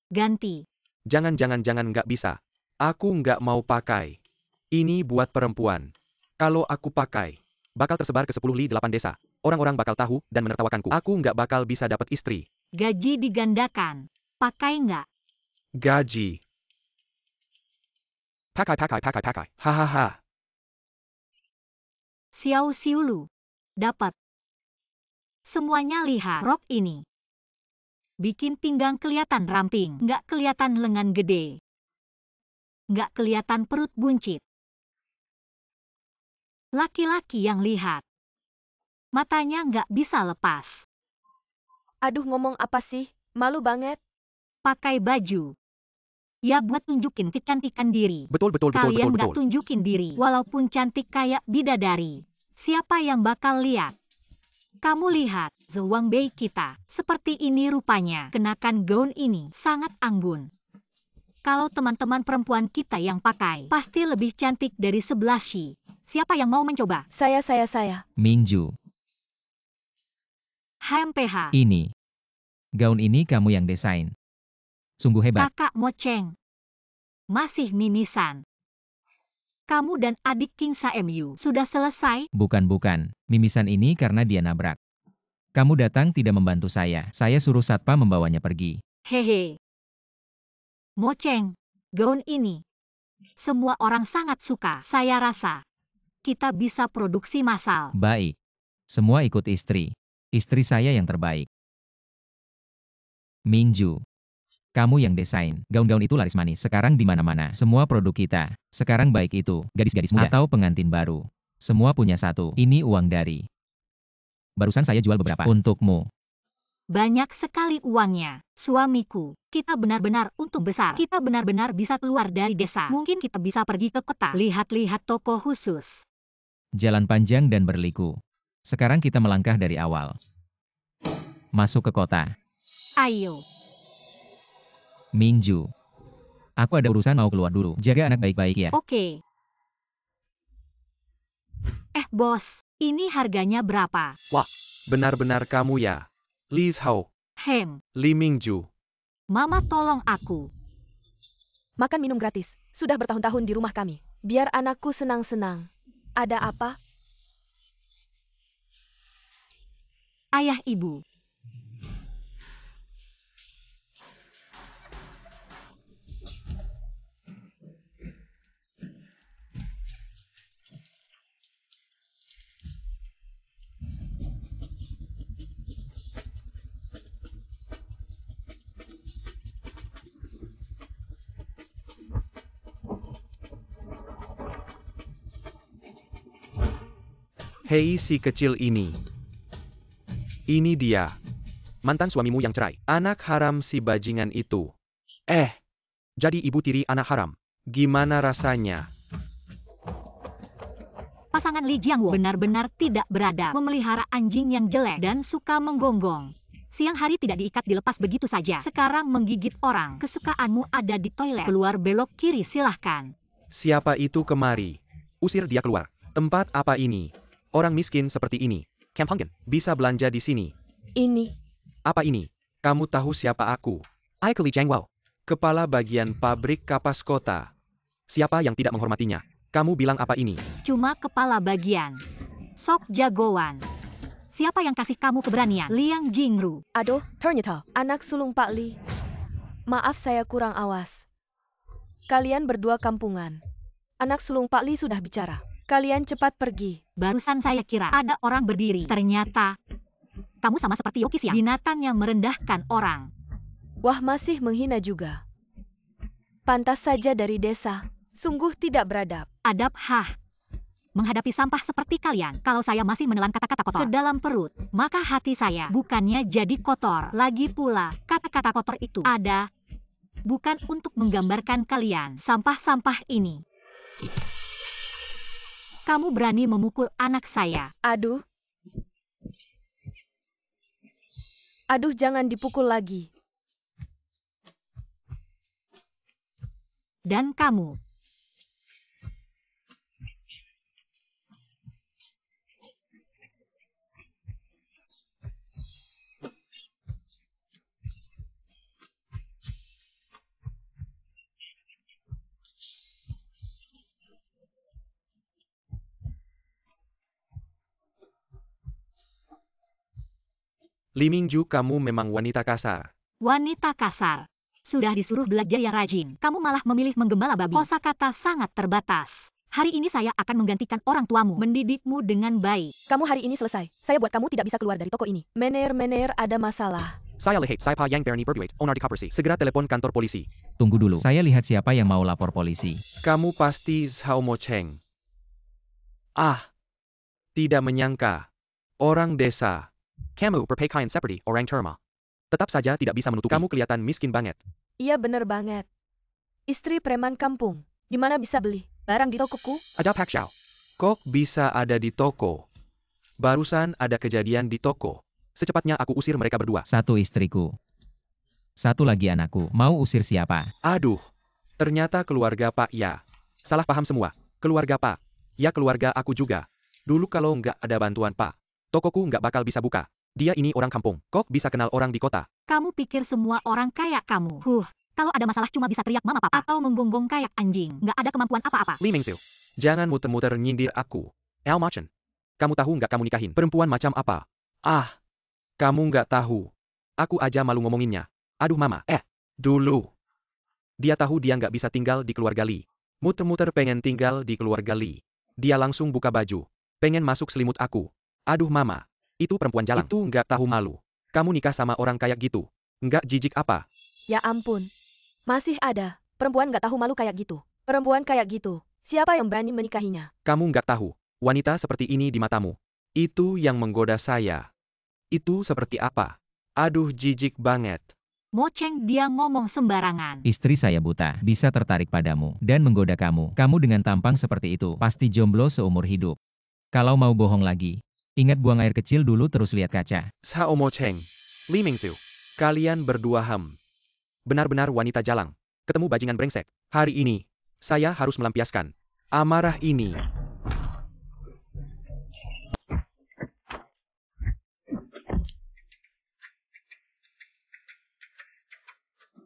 Ganti. Jangan nggak bisa. Aku nggak mau pakai. Ini buat perempuan. Kalau aku pakai, bakal tersebar ke 10 li 8 desa. Orang-orang bakal tahu dan menertawakanku. Aku nggak bakal bisa dapat istri. Gaji digandakan. Pakai nggak? Gaji. Pakai. Hahaha. Xiao Xiulu. Dapat. Semuanya lihat rok ini. Bikin pinggang kelihatan ramping, nggak kelihatan lengan gede. Nggak kelihatan perut buncit. Laki-laki yang lihat. Matanya nggak bisa lepas. Aduh ngomong apa sih? Malu banget. Pakai baju. Ya buat tunjukin kecantikan diri. Betul. Kalian nggak tunjukin diri, walaupun cantik kayak bidadari. Siapa yang bakal lihat? Kamu lihat, Zhuang Bei kita. Seperti ini rupanya. Kenakan gaun ini sangat anggun. Kalau teman-teman perempuan kita yang pakai, pasti lebih cantik dari sebelah Shi. Siapa yang mau mencoba? Saya. Minju. HMPH. Ini. Gaun ini kamu yang desain. Sungguh hebat. Kakak Mo Cheng. Masih mimisan. Kamu dan adik King Sa-MU sudah selesai? Bukan. Mimisan ini karena dia nabrak. Kamu datang tidak membantu saya. Saya suruh satpam membawanya pergi. Hehe. Mo Cheng, gaun ini. Semua orang sangat suka. Saya rasa kita bisa produksi massal. Baik. Semua ikut istri. Istri saya yang terbaik. Minju. Kamu yang desain. Gaun-gaun itu laris manis. Sekarang di mana-mana. Semua produk kita. Sekarang baik itu gadis-gadis muda atau pengantin baru. Semua punya satu. Ini uang dari. Barusan saya jual beberapa. Untukmu. Banyak sekali uangnya. Suamiku, kita benar-benar untung besar. Kita benar-benar bisa keluar dari desa. Mungkin kita bisa pergi ke kota. Lihat-lihat toko khusus. Jalan panjang dan berliku. Sekarang kita melangkah dari awal. Masuk ke kota. Ayo. Minju. Aku ada urusan mau keluar dulu. Jaga anak baik-baik ya. Oke. Bos, ini harganya berapa? Wah, benar-benar kamu ya. Li Zhao. Li Mingju. Mama tolong aku. Makan minum gratis. Sudah bertahun-tahun di rumah kami. Biar anakku senang-senang. Ada apa? Ayah ibu. Hei si kecil ini. Ini dia. Mantan suamimu yang cerai. Anak haram si bajingan itu. Jadi ibu tiri anak haram. Gimana rasanya? Pasangan Li Jiangwo benar-benar tidak beradab, memelihara anjing yang jelek dan suka menggonggong. Siang hari tidak diikat dilepas begitu saja. Sekarang menggigit orang. Kesukaanmu ada di toilet. Keluar belok kiri silahkan. Siapa itu kemari? Usir dia keluar. Tempat apa ini? Orang miskin seperti ini. Camp Honggen bisa belanja di sini. Ini, Apa ini? Kamu tahu siapa aku? Aku Li Jiangwo. Kepala bagian pabrik kapas kota. Siapa yang tidak menghormatinya? Kamu bilang apa ini? Cuma kepala bagian. Sok jagoan. Siapa yang kasih kamu keberanian? Liang Jingru. aduh, ternyata anak sulung Pak Li. Maaf saya kurang awas. Kalian berdua kampungan. Anak sulung Pak Li sudah bicara. Kalian cepat pergi. Barusan saya kira ada orang berdiri. Ternyata kamu sama seperti Yoki Xiang, binatang yang merendahkan orang. Wah, masih menghina juga. Pantas saja dari desa. Sungguh tidak beradab. Adab menghadapi sampah seperti kalian. Kalau saya masih menelan kata-kata kotor ke dalam perut, maka hati saya bukannya jadi kotor. Lagi pula, kata-kata kotor itu ada bukan untuk menggambarkan kalian. Sampah-sampah ini. Kamu berani memukul anak saya. Aduh. Aduh, jangan dipukul lagi. Dan kamu. Li Mingju, kamu memang wanita kasar. Wanita kasar. Sudah disuruh belajar yang rajin. Kamu malah memilih menggembala babi. Kosakata sangat terbatas. Hari ini saya akan menggantikan orang tuamu. Mendidikmu dengan baik. Kamu hari ini selesai. Saya buat kamu tidak bisa keluar dari toko ini. Mener, ada masalah. Saya lihat saya Pa Yang Bernie Berduit, onar di Kapersi. Segera telepon kantor polisi. Tunggu dulu, saya lihat siapa yang mau lapor polisi. Kamu pasti Zhao Mo Cheng. Tidak menyangka. Orang desa. Kamu berpakaian seperti orang terma. Tetap saja tidak bisa menutupi. Kamu kelihatan miskin banget. Iya bener banget. Istri preman kampung. Gimana bisa beli barang di tokoku? Ada Pak Xiao. Kok bisa ada di toko? Barusan ada kejadian di toko. Secepatnya aku usir mereka berdua. Satu istriku. Satu lagi anakku. Mau usir siapa? Aduh. Ternyata keluarga Pak ya. Salah paham semua. Keluarga Pak. Ya keluarga aku juga. Dulu kalau nggak ada bantuan Pak, tokoku nggak bakal bisa buka. Dia ini orang kampung. Kok bisa kenal orang di kota? Kamu pikir semua orang kayak kamu? Kalau ada masalah cuma bisa teriak mama papa atau menggonggong kayak anjing. Nggak ada kemampuan apa-apa. Li Mingxiu. Jangan muter-muter nyindir aku. El Machen. Kamu tahu nggak kamu nikahin perempuan macam apa? Kamu nggak tahu. Aku aja malu ngomonginnya. Aduh mama. Dulu. Dia tahu dia nggak bisa tinggal di keluarga Li. Muter-muter pengen tinggal di keluarga Li. Dia langsung buka baju. Pengen masuk selimut aku. Aduh mama. Itu perempuan jalan. Itu nggak tahu malu. Kamu nikah sama orang kayak gitu. Nggak jijik apa? Ya ampun. Masih ada. Perempuan nggak tahu malu kayak gitu. Perempuan kayak gitu. Siapa yang berani menikahinya? Kamu nggak tahu. Wanita seperti ini di matamu. Itu yang menggoda saya. Itu seperti apa? Aduh jijik banget. Mo Cheng dia ngomong sembarangan. Istri saya buta, bisa tertarik padamu, dan menggoda kamu. Kamu dengan tampang seperti itu, pasti jomblo seumur hidup. Kalau mau bohong lagi, ingat buang air kecil dulu terus lihat kaca. Zhao Mo Cheng. Li Mingxiu. Kalian berdua benar-benar wanita jalang. Ketemu bajingan brengsek. Hari ini, saya harus melampiaskan amarah ini.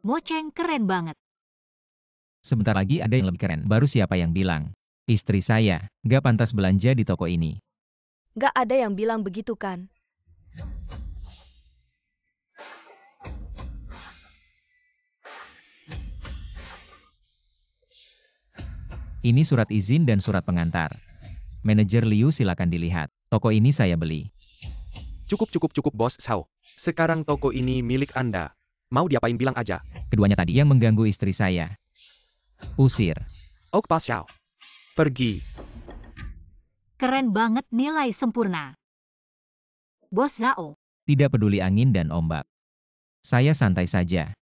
Mo Cheng keren banget. Sebentar lagi ada yang lebih keren. Baru siapa yang bilang? Istri saya, gak pantas belanja di toko ini. Nggak ada yang bilang begitu kan? Ini surat izin dan surat pengantar. Manajer Liu silakan dilihat. Toko ini saya beli. Cukup bos Zhao. Sekarang toko ini milik Anda. Mau diapain bilang aja. Keduanya tadi yang mengganggu istri saya. Usir. Ok Pas Xiao. Pergi. Keren banget, nilai sempurna. Bos Zhao. Tidak peduli angin dan ombak. Saya santai saja.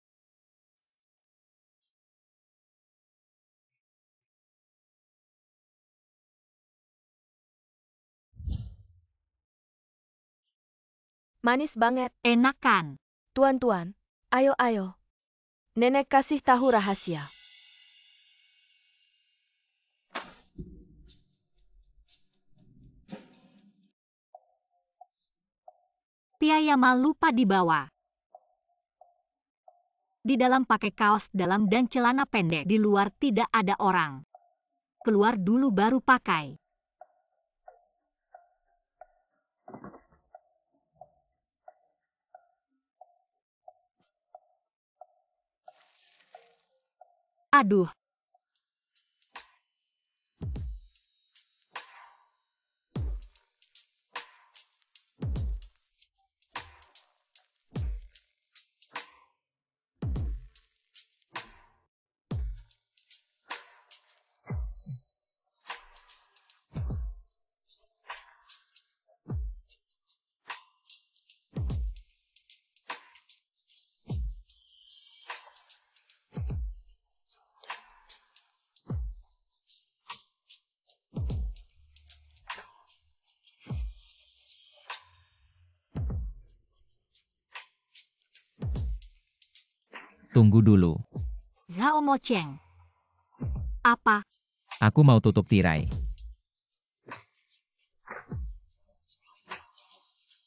Manis banget. Enak kan? Tuan-tuan, ayo. Nenek kasih tahu rahasia. Piayama lupa dibawa. Di dalam pakai kaos dalam dan celana pendek. Di luar tidak ada orang. Keluar dulu baru pakai. Aduh. Tunggu dulu. Zhao Mocheng. Apa? Aku mau tutup tirai.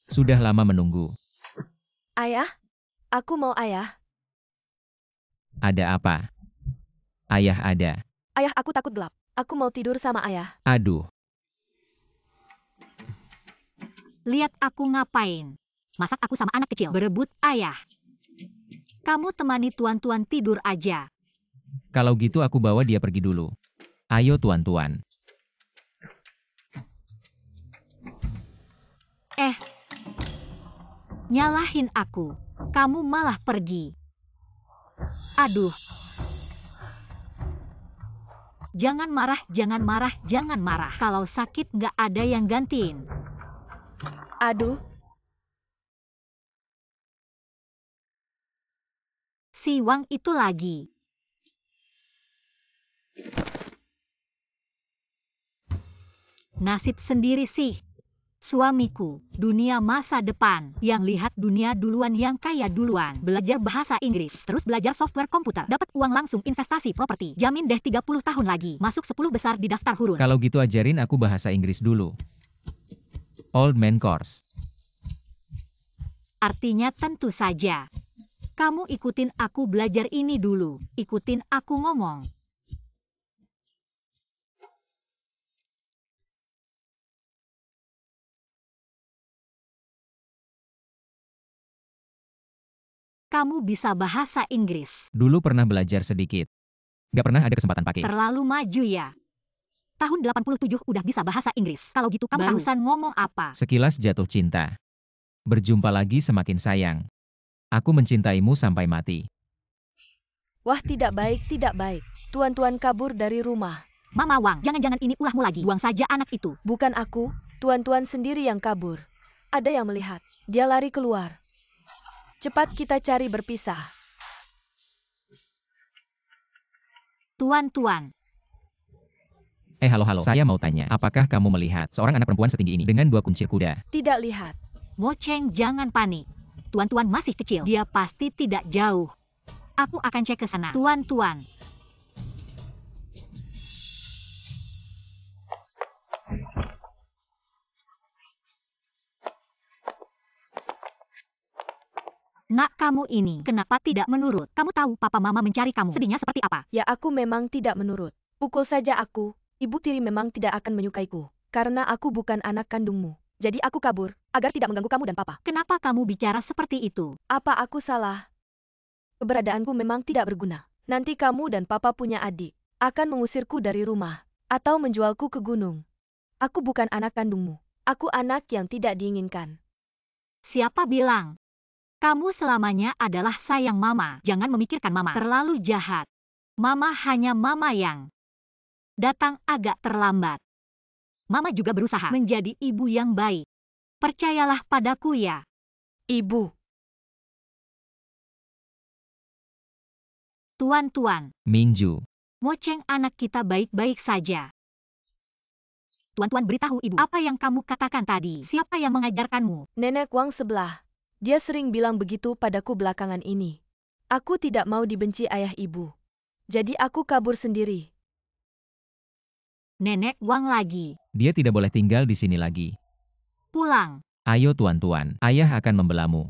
Sudah lama menunggu. Ayah? Aku mau ayah. Ada apa? Ayah ada. Ayah, aku takut gelap. Aku mau tidur sama ayah. Aduh, Lihat aku ngapain. Masak aku sama anak kecil. Berebut ayah. Kamu temani tuan-tuan tidur aja. kalau gitu aku bawa dia pergi dulu. Ayo tuan-tuan. Nyalahin aku. Kamu malah pergi. Aduh. Jangan marah. Kalau sakit nggak ada yang gantiin. Aduh, Si Wang itu lagi. Nasib sendiri sih. Suamiku, dunia masa depan, yang lihat dunia duluan, yang kaya duluan, belajar bahasa Inggris, terus belajar software komputer, dapat uang langsung investasi properti, jamin deh 30 tahun lagi, masuk 10 besar di daftar hurun. Kalau gitu ajarin aku bahasa Inggris dulu. Old man course. Artinya tentu saja. Kamu ikutin aku belajar ini dulu, ikutin aku ngomong. Kamu bisa bahasa Inggris. Dulu pernah belajar sedikit. Gak pernah ada kesempatan pakai. Terlalu maju ya. Tahun 87 udah bisa bahasa Inggris. Kalau gitu kamu barusan ngomong apa? Sekilas jatuh cinta. Berjumpa lagi semakin sayang. Aku mencintaimu sampai mati. wah tidak baik. Tuan-tuan kabur dari rumah. Mama Wang, jangan-jangan ini ulahmu lagi. Buang saja anak itu. Bukan aku, tuan-tuan sendiri yang kabur. Ada yang melihat. Dia lari keluar. Cepat kita cari berpisah. Tuan-tuan, Halo. Saya mau tanya, apakah kamu melihat seorang anak perempuan setinggi ini dengan 2 kuncir kuda? Tidak lihat. Mo Cheng jangan panik. Tuan-tuan masih kecil. Dia pasti tidak jauh. Aku akan cek ke sana. Tuan-tuan. Nak, kamu ini kenapa tidak menurut? Kamu tahu papa mama mencari kamu. Sedihnya seperti apa? Ya, aku memang tidak menurut. Pukul saja aku. Ibu tiri memang tidak akan menyukaiku. Karena aku bukan anak kandungmu. Jadi aku kabur, agar tidak mengganggu kamu dan papa. Kenapa kamu bicara seperti itu? Apa aku salah? Keberadaanku memang tidak berguna. Nanti kamu dan papa punya adik. Akan mengusirku dari rumah. Atau menjualku ke gunung. Aku bukan anak kandungmu. Aku anak yang tidak diinginkan. Siapa bilang? Kamu selamanya adalah sayang mama. Jangan memikirkan mama. Terlalu jahat. Mama hanya mama yang datang agak terlambat. Mama juga berusaha menjadi ibu yang baik. Percayalah padaku ya. Ibu, Tuan-tuan, Minju. Mo-cheng anak kita baik-baik saja. Tuan-tuan, beritahu ibu, apa yang kamu katakan tadi? Siapa yang mengajarkanmu? nenek Wang sebelah. Dia sering bilang begitu padaku belakangan ini. Aku tidak mau dibenci ayah ibu. Jadi aku kabur sendiri. Nenek Wang lagi. Dia tidak boleh tinggal di sini lagi. Pulang. Ayo tuan-tuan, ayah akan membelamu.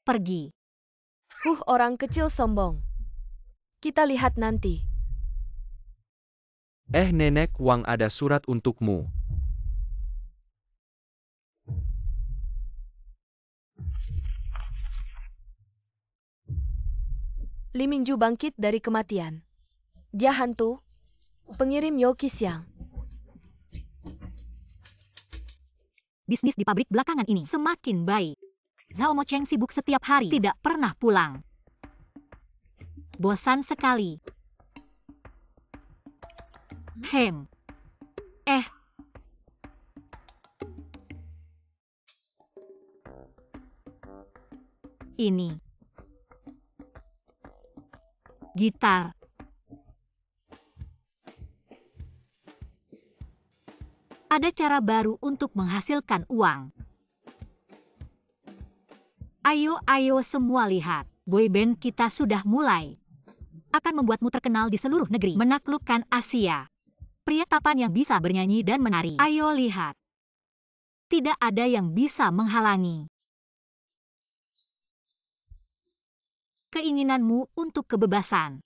Pergi. Orang kecil sombong. Kita lihat nanti. Nenek Wang, ada surat untukmu. Li Mingju bangkit dari kematian. Dia hantu. Pengirim Yo Qixiang. Bisnis di pabrik belakangan ini semakin baik. Zhao Mo-cheng sibuk setiap hari, tidak pernah pulang. Bosan sekali. Ini. Gitar. Ada cara baru untuk menghasilkan uang. Ayo semua lihat. Boyband kita sudah mulai. Akan membuatmu terkenal di seluruh negeri. Menaklukkan Asia. Pria tampan yang bisa bernyanyi dan menari. Ayo lihat. Tidak ada yang bisa menghalangi keinginanmu untuk kebebasan.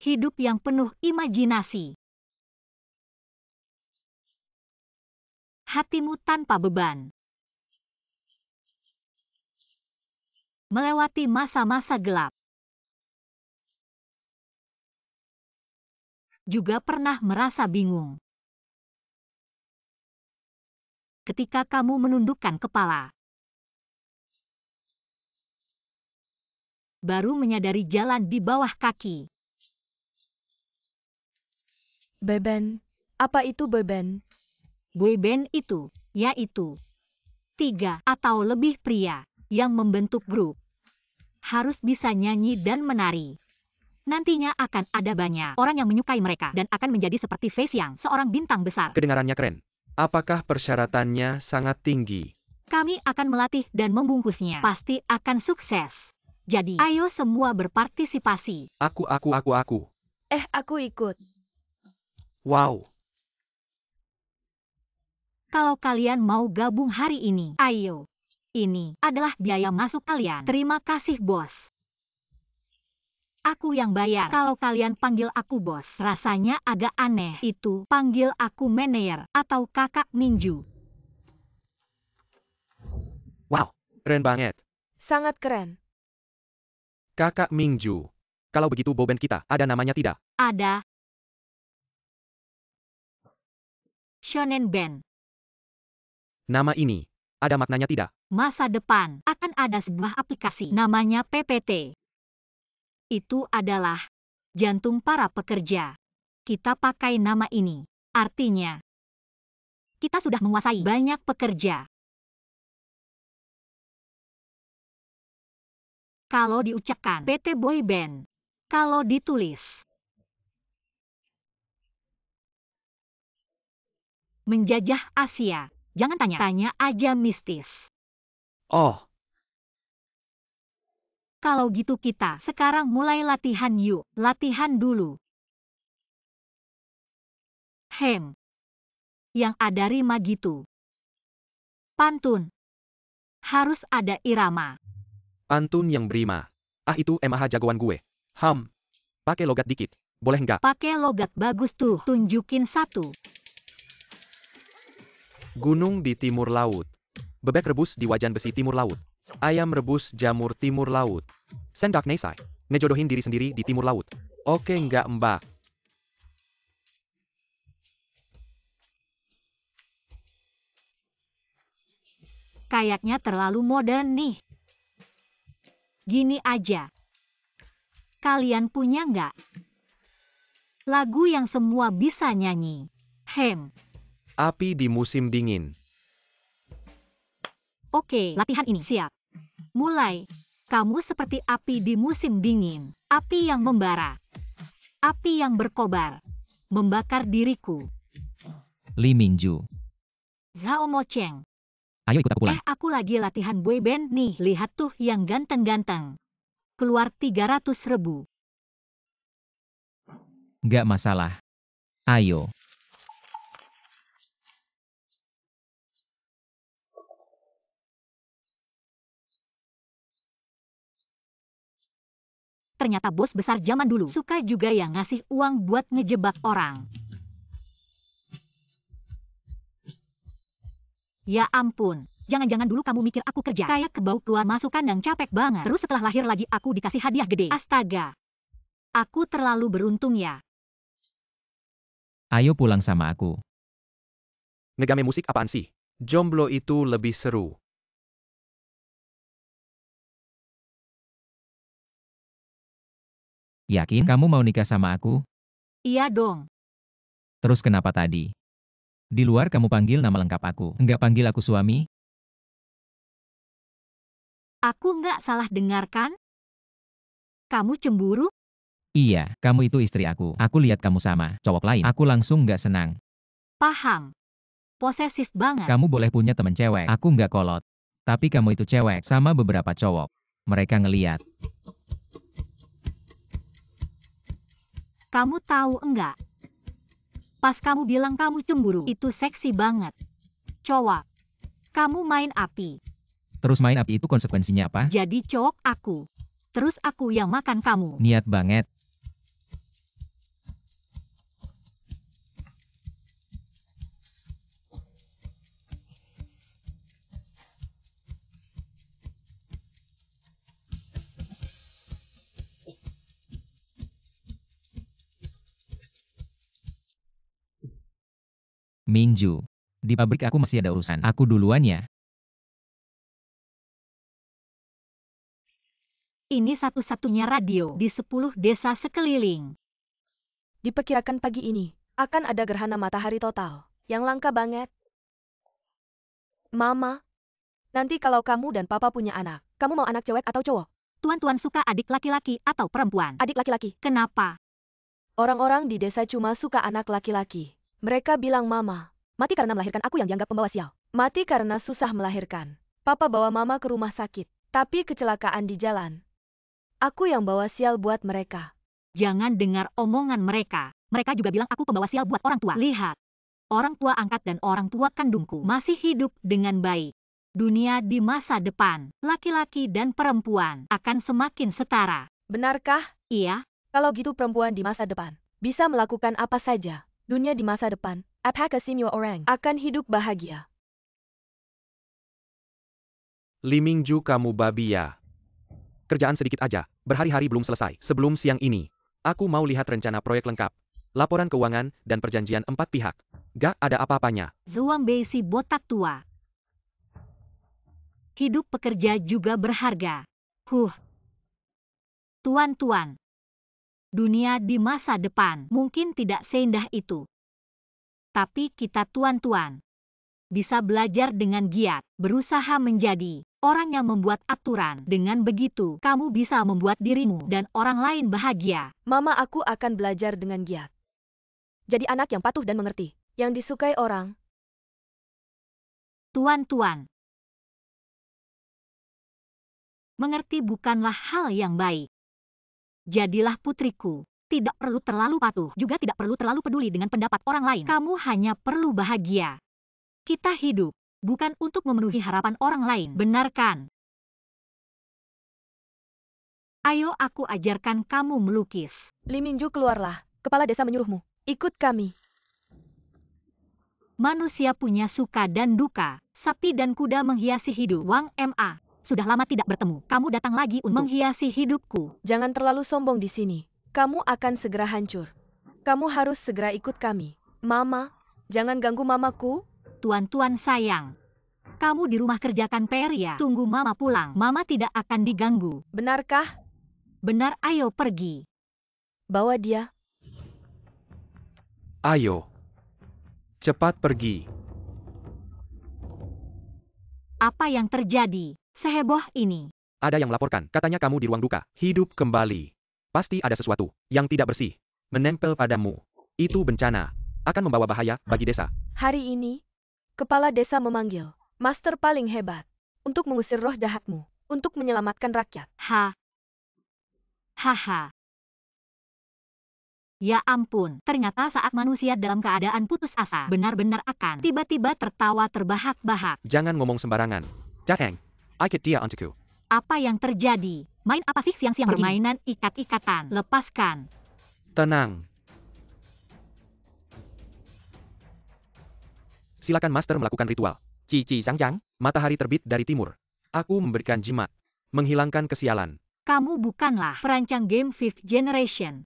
Hidup yang penuh imajinasi. Hatimu tanpa beban. Melewati masa-masa gelap. Juga pernah merasa bingung. Ketika kamu menundukkan kepala. Baru menyadari jalan di bawah kaki. Boyband. Apa itu boyband? Boyband itu, yaitu 3 atau lebih pria yang membentuk grup. Harus bisa nyanyi dan menari. Nantinya akan ada banyak orang yang menyukai mereka dan akan menjadi seperti Fei Xiang, seorang bintang besar. Kedengarannya keren. Apakah persyaratannya sangat tinggi? Kami akan melatih dan membungkusnya. Pasti akan sukses. Jadi, ayo semua berpartisipasi. Aku. Aku ikut. Wow. Kalau kalian mau gabung hari ini, ayo. Ini adalah biaya masuk kalian. Terima kasih, bos. Aku yang bayar. Kalau kalian panggil aku bos, rasanya agak aneh. Itu panggil aku manajer atau kakak Minju. Wow, keren banget. Sangat keren. Kakak Mingju. Kalau begitu boyband kita, ada namanya tidak? Ada. Shonen Band. Nama ini, ada maknanya tidak? Masa depan akan ada sebuah aplikasi namanya PPT. Itu adalah jantung para pekerja. Kita pakai nama ini. Artinya, kita sudah menguasai banyak pekerja. Kalau diucapkan PT Boyband. Kalau ditulis menjajah Asia. Jangan tanya aja mistis. Oh, Kalau gitu kita sekarang mulai latihan yuk. Latihan dulu. Yang ada rima gitu. Pantun. Harus ada irama. pantun yang berima. Itu emah jagoan gue. Pakai logat dikit. Boleh nggak? Pakai logat bagus tuh. Tunjukin satu. Gunung di timur laut. Bebek rebus di wajan besi timur laut. Ayam rebus jamur timur laut. Sendak Nesai. Ngejodohin diri sendiri di timur laut. Oke nggak mbak? Kayaknya terlalu modern nih. Gini aja. Kalian punya nggak lagu yang semua bisa nyanyi? Api di musim dingin. Oke, latihan ini siap. Mulai. Kamu seperti api di musim dingin. Api yang membara. Api yang berkobar. Membakar diriku. Lee Minju. Zhao Mocheng. Ayo ikut aku pulang. Aku lagi latihan boyband nih. Lihat tuh yang ganteng-ganteng. Keluar 300.000. Nggak masalah. Ayo. Ternyata bos besar zaman dulu suka juga yang ngasih uang buat ngejebak orang. Ya ampun, jangan-jangan dulu kamu mikir aku kerja kayak kebau keluar masuk kandang capek banget. Terus setelah lahir lagi aku dikasih hadiah gede. Astaga. Aku terlalu beruntung ya. Ayo pulang sama aku. Ngegame musik apaan sih? Jomblo itu lebih seru. Yakin kamu mau nikah sama aku? Iya dong. Terus kenapa tadi? Di luar kamu panggil nama lengkap aku. Nggak panggil aku suami? Aku nggak salah dengar kan? Kamu cemburu? Iya, kamu itu istri aku. Aku lihat kamu sama cowok lain. Aku langsung nggak senang. Paham. Posesif banget. Kamu boleh punya temen cewek. Aku nggak kolot. Tapi kamu itu cewek sama beberapa cowok. Mereka ngeliat. Kamu tahu enggak? Pas kamu bilang kamu cemburu, itu seksi banget. Cowok, kamu main api. Terus main api itu konsekuensinya apa? Jadi cowok aku. Terus aku yang makan kamu. Niat banget. Minju. Di pabrik aku masih ada urusan. Aku duluan ya. Ini satu-satunya radio di 10 desa sekeliling. Diperkirakan pagi ini akan ada gerhana matahari total yang langka banget. Mama, nanti kalau kamu dan papa punya anak, kamu mau anak cewek atau cowok? Tuan-tuan suka adik laki-laki atau perempuan? Adik laki-laki. Kenapa? Orang-orang di desa cuma suka anak laki-laki. Mereka bilang mama mati karena melahirkan aku yang dianggap pembawa sial. Mati karena susah melahirkan. Papa bawa mama ke rumah sakit, tapi kecelakaan di jalan. Aku yang bawa sial buat mereka. Jangan dengar omongan mereka. Mereka juga bilang aku pembawa sial buat orang tua. Lihat, orang tua angkat dan orang tua kandungku masih hidup dengan baik. Dunia di masa depan, laki-laki dan perempuan akan semakin setara. Benarkah? Iya, Kalau gitu perempuan di masa depan bisa melakukan apa saja. Dunia di masa depan, apakah semua orang akan hidup bahagia? Lee Minju kamu babi ya. Kerjaan sedikit aja, berhari-hari belum selesai. Sebelum siang ini, aku mau lihat rencana proyek lengkap. Laporan keuangan dan perjanjian 4 pihak. Gak ada apa-apanya. Zhuang Bei si botak tua. Hidup pekerja juga berharga. Tuan-tuan. Dunia di masa depan mungkin tidak seindah itu. Tapi kita tuan-tuan bisa belajar dengan giat, berusaha menjadi orang yang membuat aturan. Dengan begitu, kamu bisa membuat dirimu dan orang lain bahagia. Mama, aku akan belajar dengan giat. Jadi anak yang patuh dan mengerti, yang disukai orang. Tuan-tuan, mengerti bukanlah hal yang baik. Jadilah putriku. Tidak perlu terlalu patuh, juga tidak perlu terlalu peduli dengan pendapat orang lain. Kamu hanya perlu bahagia. Kita hidup bukan untuk memenuhi harapan orang lain, benar kan? Ayo aku ajarkan kamu melukis. Lee Minju, keluarlah. Kepala desa menyuruhmu. Ikut kami. Manusia punya suka dan duka. Sapi dan kuda menghiasi hidup. Wang Ma. Sudah lama tidak bertemu. Kamu datang lagi untuk menghiasi hidupku. Jangan terlalu sombong di sini. Kamu akan segera hancur. Kamu harus segera ikut kami. Mama, jangan ganggu mamaku. Tuan-tuan sayang. Kamu di rumah kerjakan PR ya. Tunggu mama pulang. Mama tidak akan diganggu. Benarkah? Benar, ayo pergi. Bawa dia. Ayo. Cepat pergi. Apa yang terjadi? Seheboh ini. Ada yang melaporkan, katanya kamu di ruang duka. Hidup kembali. Pasti ada sesuatu yang tidak bersih menempel padamu. Itu bencana. Akan membawa bahaya bagi desa. Hari ini, kepala desa memanggil master paling hebat untuk mengusir roh jahatmu, untuk menyelamatkan rakyat. Haha. Ya ampun, ternyata saat manusia dalam keadaan putus asa, benar-benar akan tiba-tiba tertawa terbahak-bahak. Jangan ngomong sembarangan. Jateng, ikut dia untukku. Apa yang terjadi? Main apa sih siang-siang begini? Permainan ikat-ikatan. Lepaskan. Tenang. Silakan Master melakukan ritual. Cici Zhang, matahari terbit dari timur. Aku memberikan jimat. Menghilangkan kesialan. Kamu bukanlah perancang game 5th Generation.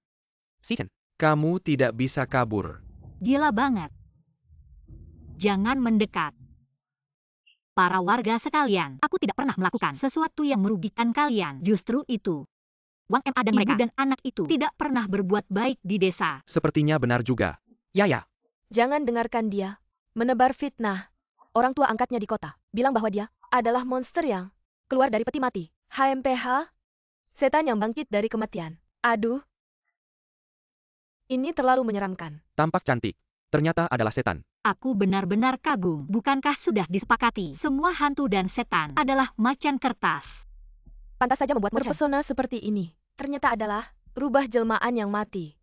Sichen, kamu tidak bisa kabur. Gila banget. Jangan mendekat. Para warga sekalian, aku tidak pernah melakukan sesuatu yang merugikan kalian. Justru itu. Wang Ma dan mereka dan anak itu tidak pernah berbuat baik di desa. Sepertinya benar juga. Ya. Jangan dengarkan dia. Menebar fitnah. Orang tua angkatnya di kota bilang bahwa dia adalah monster yang keluar dari peti mati. HMPH? Setan yang bangkit dari kematian. Aduh. Ini terlalu menyeramkan. Tampak cantik. Ternyata adalah setan. Aku benar-benar kagum. Bukankah sudah disepakati semua hantu dan setan adalah macan kertas? Pantas saja membuat terpesona seperti ini. Ternyata adalah rubah jelmaan yang mati.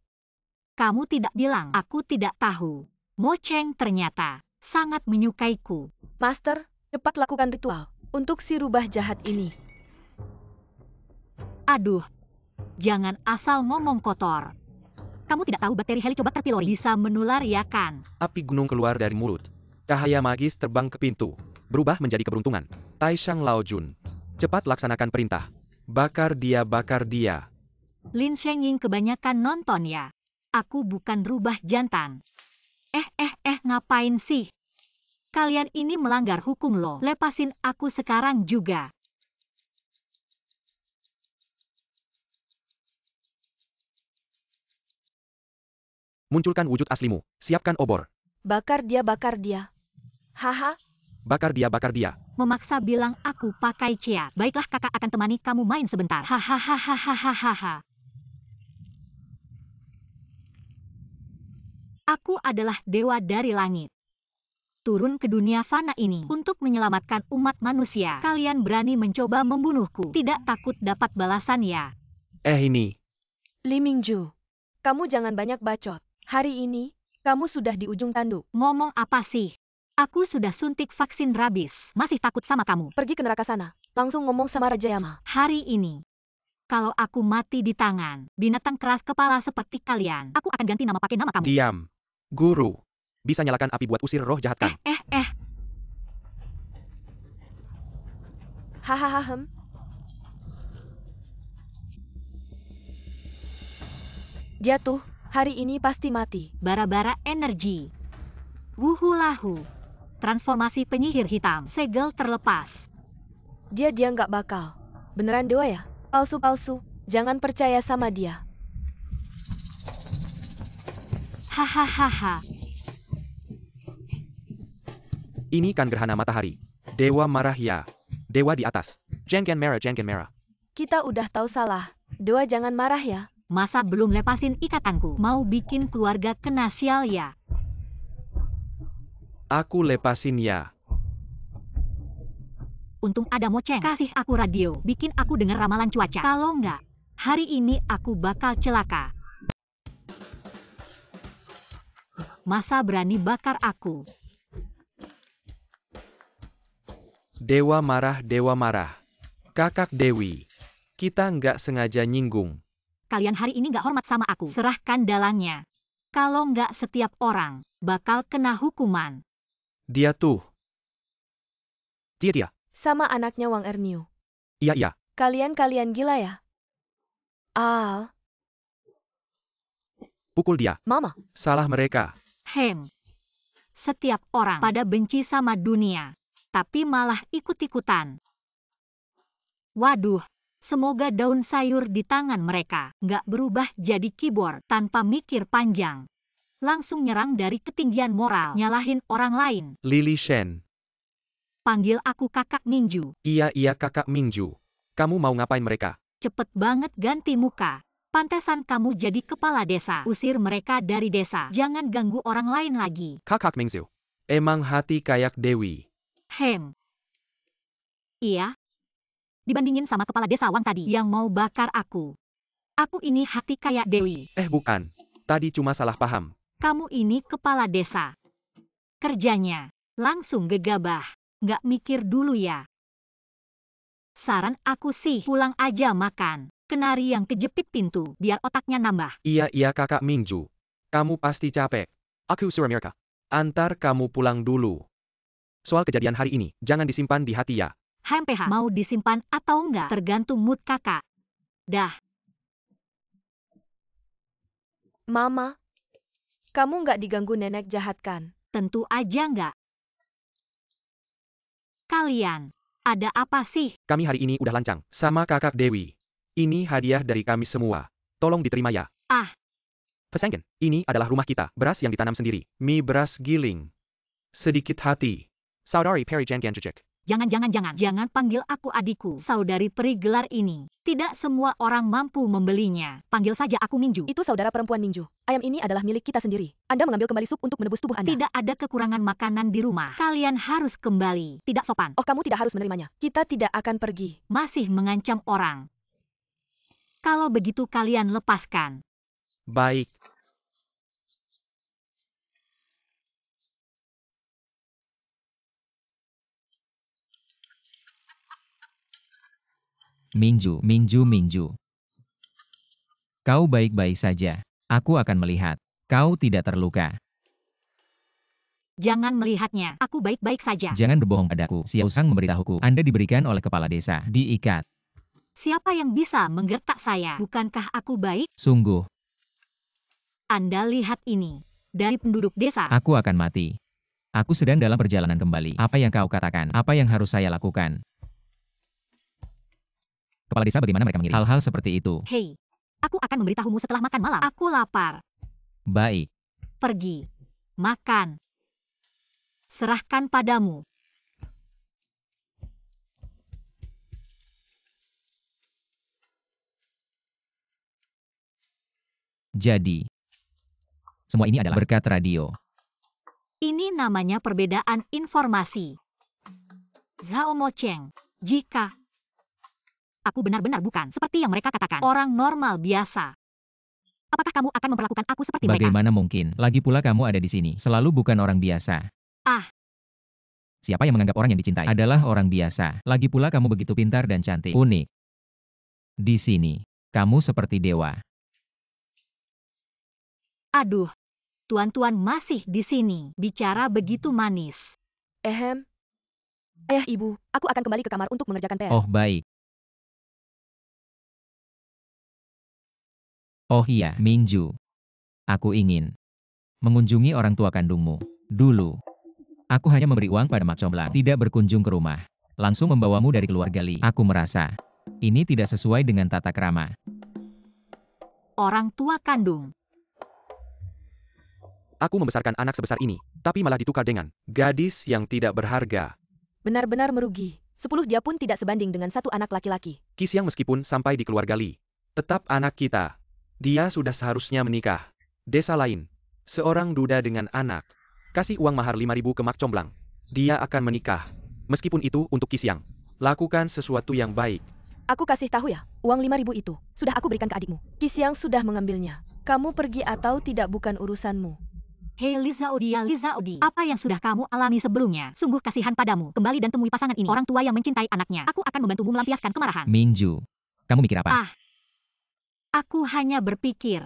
Kamu tidak bilang, aku tidak tahu. Moceng ternyata sangat menyukaiku. Master, cepat lakukan ritual untuk si rubah jahat ini. Aduh, jangan asal ngomong kotor. Kamu tidak tahu bakteri Helicobacter pylori bisa menular ya kan? Api gunung keluar dari mulut. Cahaya magis terbang ke pintu. Berubah menjadi keberuntungan. Taishang Laojun. Cepat laksanakan perintah. Bakar dia, bakar dia. Lin Shengying kebanyakan nonton ya. Aku bukan rubah jantan. Ngapain sih? Kalian ini melanggar hukum loh. Lepasin aku sekarang juga. Munculkan wujud aslimu. Siapkan obor. Bakar dia, bakar dia. Haha. Bakar dia, bakar dia. Memaksa bilang aku pakai cia. Baiklah, kakak akan temani kamu main sebentar. Hahaha. Aku adalah dewa dari langit. Turun ke dunia fana ini untuk menyelamatkan umat manusia. Kalian berani mencoba membunuhku. Tidak takut dapat balasan ya? Ini. Li Mingju. Kamu jangan banyak bacot. Hari ini, kamu sudah di ujung tanduk. Ngomong apa sih? Aku sudah suntik vaksin rabies. Masih takut sama kamu? Pergi ke neraka sana. Langsung ngomong sama Raja Yama. Hari ini, kalau aku mati di tangan binatang keras kepala seperti kalian, aku akan ganti nama pakai nama kamu. Diam. Guru. Bisa nyalakan api buat usir roh jahat kan? Hahaha. Dia tuh, hari ini pasti mati. Bara-bara energi. Wuhulahu. Transformasi penyihir hitam. Segel terlepas. Dia nggak bakal. Beneran dewa ya? Palsu-palsu. Jangan percaya sama dia. Hahaha. Ini kan gerhana matahari. Dewa marah ya. Dewa di atas. Jangan merah. Kita udah tahu salah. Dewa jangan marah ya. Masa belum lepasin ikatanku? Mau bikin keluarga kena sial ya? Aku lepasin ya. Untung ada Moceng. Kasih aku radio. Bikin aku dengar ramalan cuaca. Kalau nggak, hari ini aku bakal celaka. Masa berani bakar aku? Dewa marah. Kakak Dewi. Kita nggak sengaja nyinggung. Kalian hari ini nggak hormat sama aku. Serahkan dalangnya. Kalau nggak setiap orang bakal kena hukuman. Dia tuh. Dia. Sama anaknya Wang Erniu. Iya. Kalian gila ya? Al, Pukul dia. Mama. Salah mereka. Setiap orang pada benci sama dunia, tapi malah ikut-ikutan. Waduh, semoga daun sayur di tangan mereka nggak berubah jadi keyboard tanpa mikir panjang. Langsung nyerang dari ketinggian moral, nyalahin orang lain. Lily Shen. Panggil aku Kakak Minju. Iya Kakak Mingju. Kamu mau ngapain mereka? Cepet banget ganti muka. Pantesan kamu jadi kepala desa. Usir mereka dari desa. Jangan ganggu orang lain lagi. Kakak Mingzu. Emang hati kayak Dewi. Iya. Dibandingin sama kepala desa Wang tadi yang mau bakar aku. Aku ini hati kayak Dewi. Bukan. Tadi cuma salah paham. Kamu ini kepala desa. Kerjanya langsung gegabah. Nggak mikir dulu ya. Saran aku sih pulang aja makan. Kenari yang kejepit pintu biar otaknya nambah. Iya Kakak Mingju. Kamu pasti capek. Aku suruh mereka. Antar kamu pulang dulu. Soal kejadian hari ini, jangan disimpan di hati ya. HMPH mau disimpan atau enggak tergantung mood kakak. Dah. Mama. Kamu nggak diganggu nenek jahat kan? Tentu aja enggak. Kalian, ada apa sih? Kami hari ini udah lancang sama Kakak Dewi. Ini hadiah dari kami semua. Tolong diterima ya. Pesenggen, ini adalah rumah kita. Beras yang ditanam sendiri. Mie beras giling. Sedikit hati. Saudari Peri Janganjejek. Jangan panggil aku adikku. Saudari peri gelar ini. Tidak semua orang mampu membelinya. Panggil saja aku Minju. Itu saudara perempuan Mingju. Ayam ini adalah milik kita sendiri. Anda mengambil kembali sup untuk menebus tubuh Anda. Tidak ada kekurangan makanan di rumah. Kalian harus kembali. Tidak sopan. Oh, kamu tidak harus menerimanya. Kita tidak akan pergi. Masih mengancam orang. Kalau begitu kalian lepaskan. Baik. Minju. Kau baik-baik saja. Aku akan melihat. Kau tidak terluka. Jangan melihatnya. Aku baik-baik saja. Jangan berbohong padaku. Xiao Sang memberitahuku. Anda diberikan oleh kepala desa. Diikat. Siapa yang bisa menggertak saya? Bukankah aku baik? Sungguh. Anda lihat ini. Dari penduduk desa. Aku akan mati. Aku sedang dalam perjalanan kembali. Apa yang kau katakan? Apa yang harus saya lakukan? Kepala desa bagaimana mereka mengirim hal-hal seperti itu? Hei, aku akan memberitahumu setelah makan malam. Aku lapar. Baik. Pergi. Makan. Serahkan padamu. Jadi, semua ini adalah berkat radio. Ini namanya perbedaan informasi. Zhao Mocheng, jika aku benar-benar bukan seperti yang mereka katakan, orang normal biasa, apakah kamu akan memperlakukan aku seperti mereka? Bagaimana mungkin? Lagi pula kamu ada di sini. Selalu bukan orang biasa. Siapa yang menganggap orang yang dicintai adalah orang biasa. Lagi pula kamu begitu pintar dan cantik. Unik. Di sini, kamu seperti dewa. Aduh, tuan-tuan masih di sini. Bicara begitu manis. Ayah ibu, aku akan kembali ke kamar untuk mengerjakan PR. Oh baik. Oh iya, Minju. Aku ingin mengunjungi orang tua kandungmu. Dulu, aku hanya memberi uang pada Mak Comblang, tidak berkunjung ke rumah. Langsung membawamu dari keluarga Li. Aku merasa, ini tidak sesuai dengan tata krama. Orang tua kandung. Aku membesarkan anak sebesar ini, tapi malah ditukar dengan gadis yang tidak berharga. Benar-benar merugi. 10 dia pun tidak sebanding dengan 1 anak laki-laki. Qixiang meskipun sampai di keluarga Li, tetap anak kita. Dia sudah seharusnya menikah. Desa lain, seorang duda dengan anak. Kasih uang mahar 5.000 ke Mak Comblang. Dia akan menikah. Meskipun itu untuk Qixiang. Lakukan sesuatu yang baik. Aku kasih tahu ya, uang 5.000 itu sudah aku berikan ke adikmu. Qixiang sudah mengambilnya. Kamu pergi atau tidak bukan urusanmu. Hei Liza Odi, apa yang sudah kamu alami sebelumnya? Sungguh kasihan padamu. Kembali dan temui pasangan ini. Orang tua yang mencintai anaknya. Aku akan membantumu melampiaskan kemarahan. Minju, kamu mikir apa? Aku hanya berpikir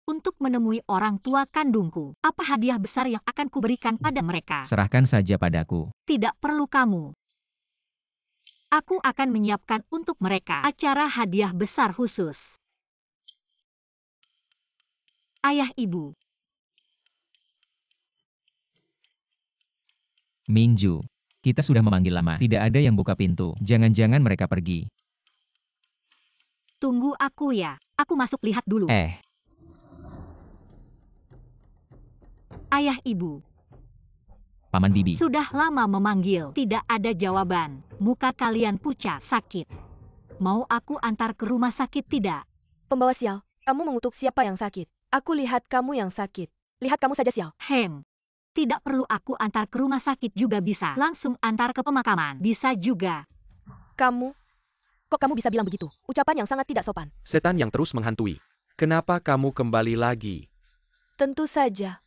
untuk menemui orang tua kandungku. Apa hadiah besar yang akan kuberikan pada mereka? Serahkan saja padaku. Tidak perlu kamu. Aku akan menyiapkan untuk mereka acara hadiah besar khusus. Ayah ibu, Mingju. Kita sudah memanggil lama. Tidak ada yang buka pintu. Jangan-jangan mereka pergi. tunggu aku ya. Aku masuk lihat dulu. Ayah ibu, Paman Bibi. sudah lama memanggil. Tidak ada jawaban. Muka kalian pucat, sakit. Mau aku antar ke rumah sakit tidak? Pembawa sial, kamu mengutuk siapa yang sakit? Aku lihat kamu yang sakit. Lihat kamu saja sial. Tidak perlu aku antar ke rumah sakit juga bisa. Langsung antar ke pemakaman. Bisa juga. Kok kamu bisa bilang begitu? Ucapan yang sangat tidak sopan. Setan yang terus menghantui. Kenapa kamu kembali lagi? Tentu saja.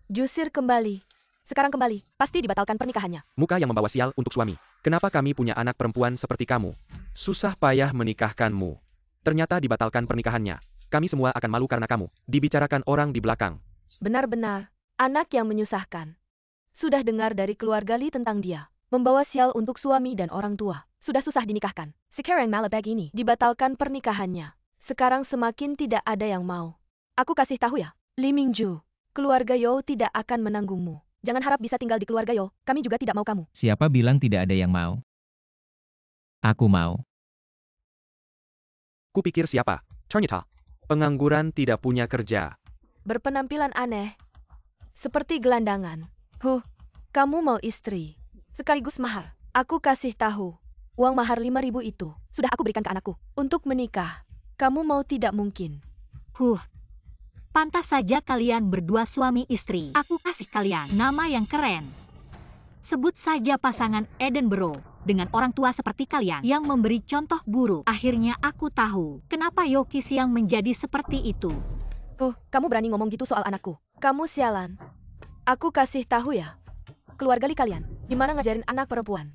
Jusir kembali. Sekarang kembali. Pasti dibatalkan pernikahannya. Muka yang membawa sial untuk suami. Kenapa kami punya anak perempuan seperti kamu? Susah payah menikahkanmu. Ternyata dibatalkan pernikahannya. Kami semua akan malu karena kamu. Dibicarakan orang di belakang. Benar-benar. Anak yang menyusahkan. Sudah dengar dari keluarga Li tentang dia. Membawa sial untuk suami dan orang tua. Sudah susah dinikahkan. Sekarang malah begini. Dibatalkan pernikahannya. Sekarang semakin tidak ada yang mau. Aku kasih tahu ya. Li Mingju. Keluarga Yo tidak akan menanggungmu. Jangan harap bisa tinggal di keluarga Yo. Kami juga tidak mau kamu. Siapa bilang tidak ada yang mau? Aku mau. Kupikir siapa? Ternyata. Pengangguran tidak punya kerja. Berpenampilan aneh. Seperti gelandangan. Kamu mau istri. Sekaligus mahar. Aku kasih tahu. Uang mahar 5.000 itu. Sudah aku berikan ke anakku. Untuk menikah. Kamu mau tidak mungkin. Pantas saja kalian berdua suami istri. Aku kasih kalian nama yang keren. Sebut saja pasangan Edinburgh. Dengan orang tua seperti kalian yang memberi contoh buruk. Akhirnya aku tahu kenapa Yo Qi-xiang menjadi seperti itu. Kamu berani ngomong gitu soal anakku. Kamu sialan. Aku kasih tahu ya. Keluarga Li kalian. Gimana ngajarin anak perempuan?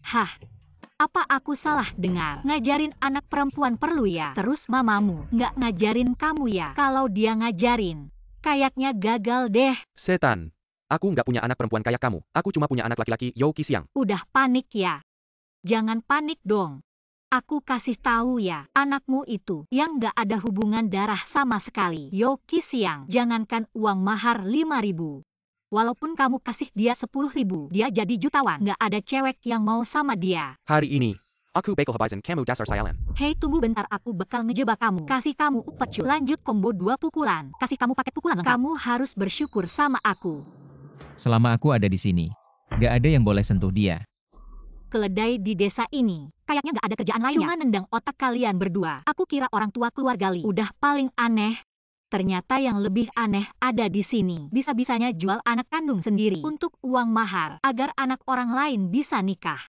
Apa aku salah dengar? Ngajarin anak perempuan perlu ya? Terus mamamu nggak ngajarin kamu ya? Kalau dia ngajarin, kayaknya gagal deh. Setan. Aku nggak punya anak perempuan kayak kamu. Aku cuma punya anak laki-laki Yo Qi-xiang. Udah panik ya? Jangan panik dong. Aku kasih tahu ya, anakmu itu yang nggak ada hubungan darah sama sekali. Yo Qi-xiang, jangankan uang mahar 5.000. Walaupun kamu kasih dia 10.000, dia jadi jutawan. Nggak ada cewek yang mau sama dia. Hari ini, aku bakal habisin kamu dasar sialan. Hei, tunggu bentar, aku bakal ngejebak kamu. Kasih kamu pecut. Lanjut combo 2 pukulan. Kasih kamu paket pukulan lengkap. Kamu harus bersyukur sama aku. Selama aku ada di sini, gak ada yang boleh sentuh dia. Keledai di desa ini, kayaknya nggak ada kerjaan lainnya. Cuma nendang otak kalian berdua. Aku kira orang tua keluarga Li udah paling aneh. Ternyata yang lebih aneh ada di sini. Bisa-bisanya jual anak kandung sendiri untuk uang mahar agar anak orang lain bisa nikah.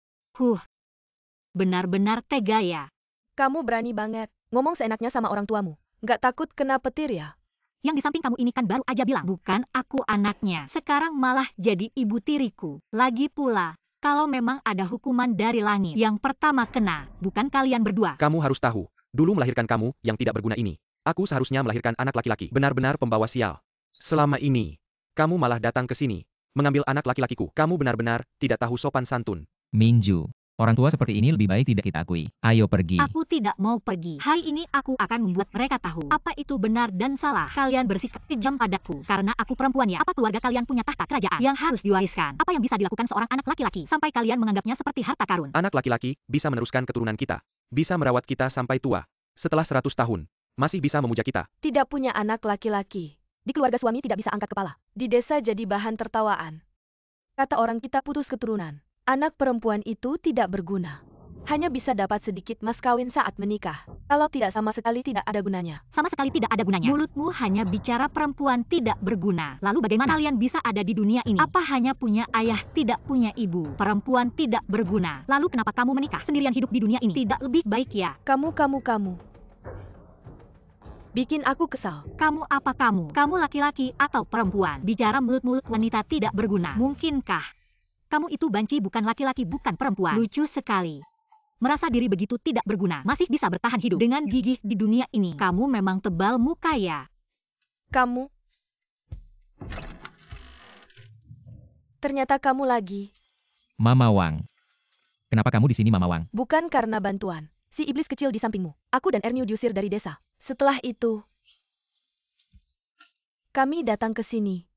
Benar-benar tega ya. Kamu berani banget. Ngomong seenaknya sama orang tuamu. Nggak takut kena petir ya? Yang di samping kamu ini kan baru aja bilang, bukan aku anaknya. Sekarang malah jadi ibu tiriku. Lagi pula, kalau memang ada hukuman dari langit, yang pertama kena, bukan kalian berdua. Kamu harus tahu, dulu melahirkan kamu yang tidak berguna ini. Aku seharusnya melahirkan anak laki-laki. Benar-benar pembawa sial. Selama ini, kamu malah datang ke sini, mengambil anak laki-lakiku. Kamu benar-benar tidak tahu sopan santun. Mingju. Orang tua seperti ini lebih baik tidak kita akui. Ayo pergi. Aku tidak mau pergi. Hari ini aku akan membuat mereka tahu apa itu benar dan salah. Kalian bersikap kejam padaku karena aku perempuan ya. Apa keluarga kalian punya tahta kerajaan yang harus diwariskan? Apa yang bisa dilakukan seorang anak laki-laki sampai kalian menganggapnya seperti harta karun? Anak laki-laki bisa meneruskan keturunan kita. Bisa merawat kita sampai tua. Setelah 100 tahun, masih bisa memuja kita. Tidak punya anak laki-laki. Di keluarga suami tidak bisa angkat kepala. Di desa jadi bahan tertawaan. Kata orang kita putus keturunan. Anak perempuan itu tidak berguna. Hanya bisa dapat sedikit mas kawin saat menikah. Kalau tidak sama sekali tidak ada gunanya. Sama sekali tidak ada gunanya. Mulutmu hanya bicara perempuan tidak berguna. Lalu bagaimana kalian bisa ada di dunia ini? Apa hanya punya ayah, tidak punya ibu? Perempuan tidak berguna. Lalu kenapa kamu menikah? Sendirian hidup di dunia ini. Tidak lebih baik ya? Kamu. Bikin aku kesal. Kamu apa kamu? Kamu laki-laki atau perempuan? Bicara mulut-mulut wanita tidak berguna. Mungkinkah? Kamu itu banci bukan laki-laki bukan perempuan. Lucu sekali. Merasa diri begitu tidak berguna. Masih bisa bertahan hidup dengan gigih di dunia ini. Kamu memang tebal muka ya. Kamu. Ternyata kamu lagi. Mama Wang. Kenapa kamu di sini, Mama Wang? Bukan karena bantuan. Si iblis kecil di sampingmu. Aku dan Erniu diusir dari desa. Setelah itu, kami datang ke sini.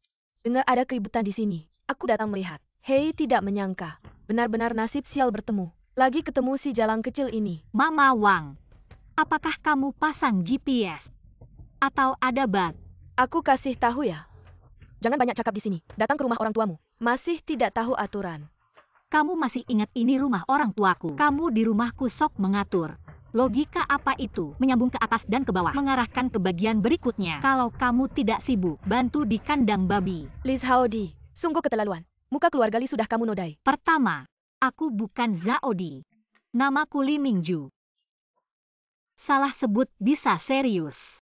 Dengar ada keributan di sini. Aku datang melihat. Hei, tidak menyangka. Benar-benar nasib sial bertemu. Lagi ketemu si jalang kecil ini. Mama Wang, apakah kamu pasang GPS? Atau ada bug? Aku kasih tahu ya. Jangan banyak cakap di sini. Datang ke rumah orang tuamu. Masih tidak tahu aturan. Kamu masih ingat ini rumah orang tuaku. Kamu di rumahku sok mengatur. Logika apa itu? Menyambung ke atas dan ke bawah. Mengarahkan ke bagian berikutnya. Kalau kamu tidak sibuk, bantu di kandang babi. Liz Haodi, sungguh keterlaluan. Muka keluarga Li sudah kamu nodai. Pertama, aku bukan Zaodi. Namaku Li Mingju. Salah sebut bisa serius.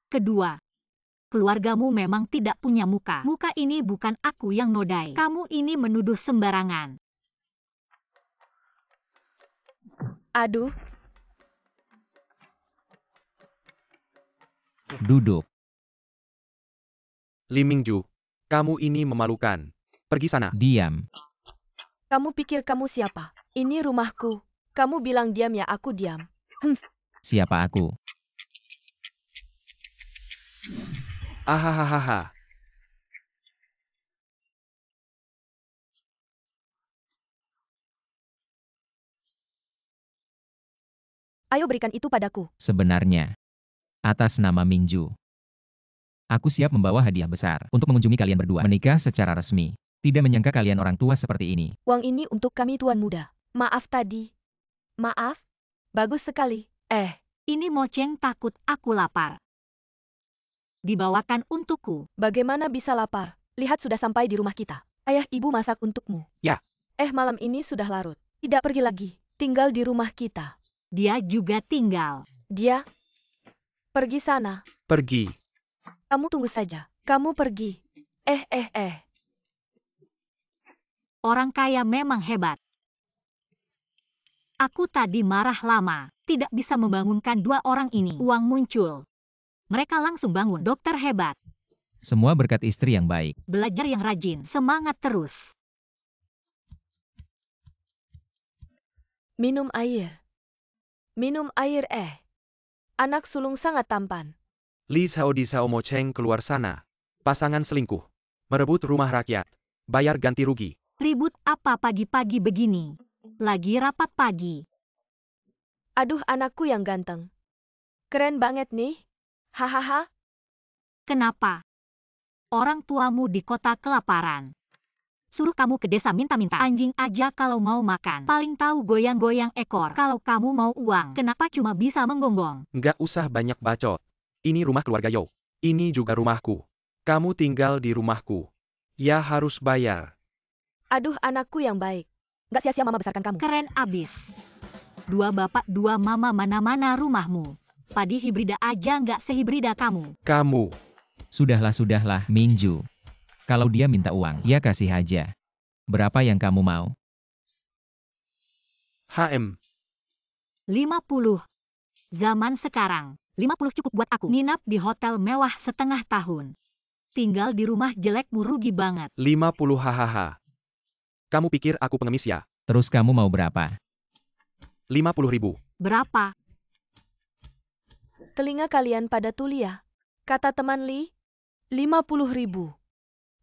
Kedua, keluargamu memang tidak punya muka. Muka ini bukan aku yang nodai. Kamu ini menuduh sembarangan. Aduh, Duduk. Li Mingju, kamu ini memalukan. Pergi sana. Diam. kamu pikir kamu siapa? Ini rumahku. Kamu bilang diam ya, aku diam. Siapa aku? Ahahaha. Ayo berikan itu padaku. Sebenarnya, atas nama Mingju, aku siap membawa hadiah besar untuk mengunjungi kalian berdua menikah secara resmi. Tidak menyangka kalian orang tua seperti ini. Uang ini untuk kami tuan muda. Maaf tadi. Maaf? Bagus sekali. Ini moceng takut aku lapar. Dibawakan untukku. Bagaimana bisa lapar? Lihat sudah sampai di rumah kita. Ayah ibu masak untukmu. Ya. Malam ini sudah larut. Tidak pergi lagi. Tinggal di rumah kita. Dia juga tinggal. Dia pergi sana. Pergi. Kamu tunggu saja. Kamu pergi. Orang kaya memang hebat. Aku tadi marah lama. Tidak bisa membangunkan dua orang ini. Uang muncul. Mereka langsung bangun. Dokter hebat. Semua berkat istri yang baik. Belajar yang rajin. Semangat terus. Minum air. Minum air Anak sulung sangat tampan. Li Xiaodi Xiao Moceng keluar sana. Pasangan selingkuh. Merebut rumah rakyat. Bayar ganti rugi. Ribut apa pagi-pagi begini? Lagi rapat pagi. Aduh, anakku yang ganteng. Keren banget nih. Hahaha. Kenapa? Orang tuamu di kota kelaparan. Suruh kamu ke desa minta-minta. Anjing aja kalau mau makan. Paling tahu goyang-goyang ekor. Kalau kamu mau uang, kenapa cuma bisa menggonggong? Nggak usah banyak bacot. Ini rumah keluarga Yo. Ini juga rumahku. Kamu tinggal di rumahku. Ya harus bayar. Aduh, anakku yang baik. Nggak sia-sia mama besarkan kamu. Keren abis. Dua bapak, dua mama, mana-mana rumahmu. Padi hibrida aja nggak sehibrida kamu. Kamu. Sudahlah, Mingju. Kalau dia minta uang, ya kasih aja. Berapa yang kamu mau? 50. 50. Zaman sekarang, 50 cukup buat aku. Nginap di hotel mewah setengah tahun. Tinggal di rumah jelekmu rugi banget. 50 hahaha. Kamu pikir aku pengemis ya? Terus kamu mau berapa? 50.000. Berapa? Telinga kalian pada tuli ya. Kata teman Li, 50.000.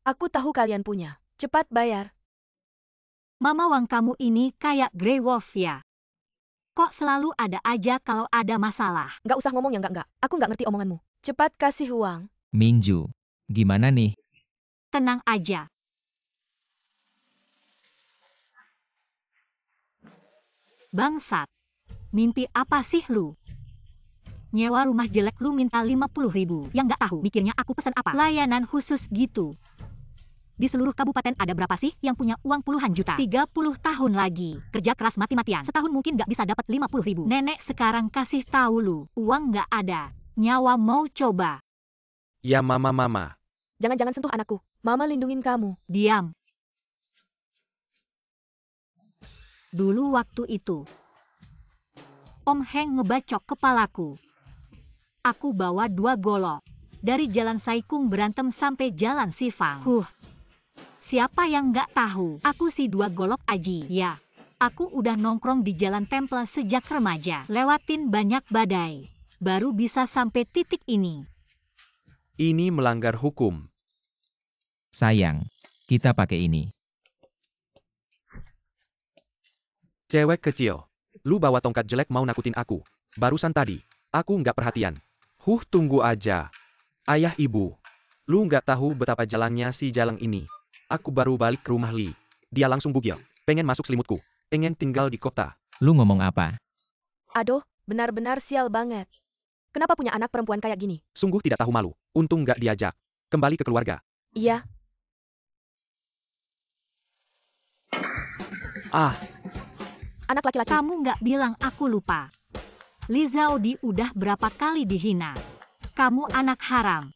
Aku tahu kalian punya. Cepat bayar. Mama Wang kamu ini kayak Grey Wolf ya. Kok selalu ada aja kalau ada masalah? Nggak usah ngomong yang nggak. Aku nggak ngerti omonganmu. Cepat kasih uang. Mingju. Gimana nih? Tenang aja. Bangsat. Mimpi apa sih lu? Nyewa rumah jelek lu minta 50.000. Yang nggak tahu mikirnya aku pesan apa? Layanan khusus gitu. Di seluruh kabupaten ada berapa sih yang punya uang puluhan juta? 30 tahun lagi. Kerja keras mati-matian. Setahun mungkin nggak bisa dapat 50.000. Nenek sekarang kasih tahu lu. Uang nggak ada. Nyawa mau coba. Ya mama. Jangan-jangan sentuh anakku. Mama lindungin kamu. Diam. Dulu waktu itu, Om Heng ngebacok kepalaku. Aku bawa 2 golok. Dari Jalan Saikung berantem sampai Jalan Sifang. Siapa yang nggak tahu? Aku si 2 golok aji, ya. Aku udah nongkrong di jalan Temple sejak remaja. Lewatin banyak badai. Baru bisa sampai titik ini. Ini melanggar hukum. Sayang, kita pakai ini. Cewek kecil. Lu bawa tongkat jelek mau nakutin aku. Barusan tadi, aku nggak perhatian. Tunggu aja. Ayah ibu. Lu nggak tahu betapa jalannya si Jalang ini. Aku baru balik ke rumah Li. Dia langsung bugil. Pengen masuk selimutku. Pengen tinggal di kota. Lu ngomong apa? Aduh, benar-benar sial banget. Kenapa punya anak perempuan kayak gini? Sungguh tidak tahu malu. Untung nggak diajak. Kembali ke keluarga. Iya, Ah, anak laki-laki. Kamu nggak bilang aku lupa. Li Zaodi udah berapa kali dihina. Kamu anak haram.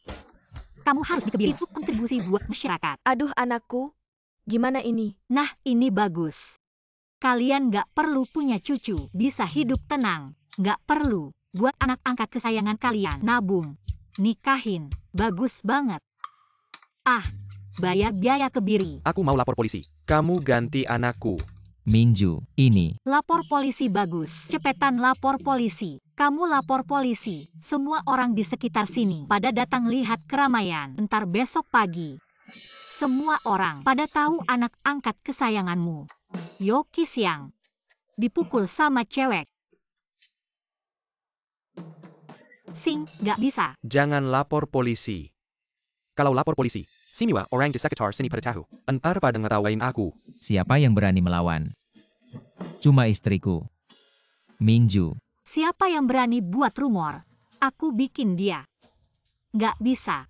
Kamu harus dikebiri. Itu kontribusi buat masyarakat. Aduh anakku, gimana ini? Nah, ini bagus. Kalian nggak perlu punya cucu. Bisa hidup tenang. Nggak perlu. Buat anak angkat kesayangan kalian. Nabung. Nikahin. Bagus banget. Ah, bayar biaya kebiri. aku mau lapor polisi. Kamu ganti anakku. Minju, ini. Lapor polisi bagus. Cepetan lapor polisi. Kamu lapor polisi. Semua orang di sekitar sini pada datang lihat keramaian. Ntar besok pagi. Semua orang pada tahu anak angkat kesayanganmu. Yoki Siang. Dipukul sama cewek. Sing, nggak bisa. Jangan lapor polisi. Kalau lapor polisi, siniwa orang di sekitar sini pada tahu. Entar pada ngetawain aku. Siapa yang berani melawan? Cuma istriku. Minju. Siapa yang berani buat rumor? Aku bikin dia. Nggak bisa.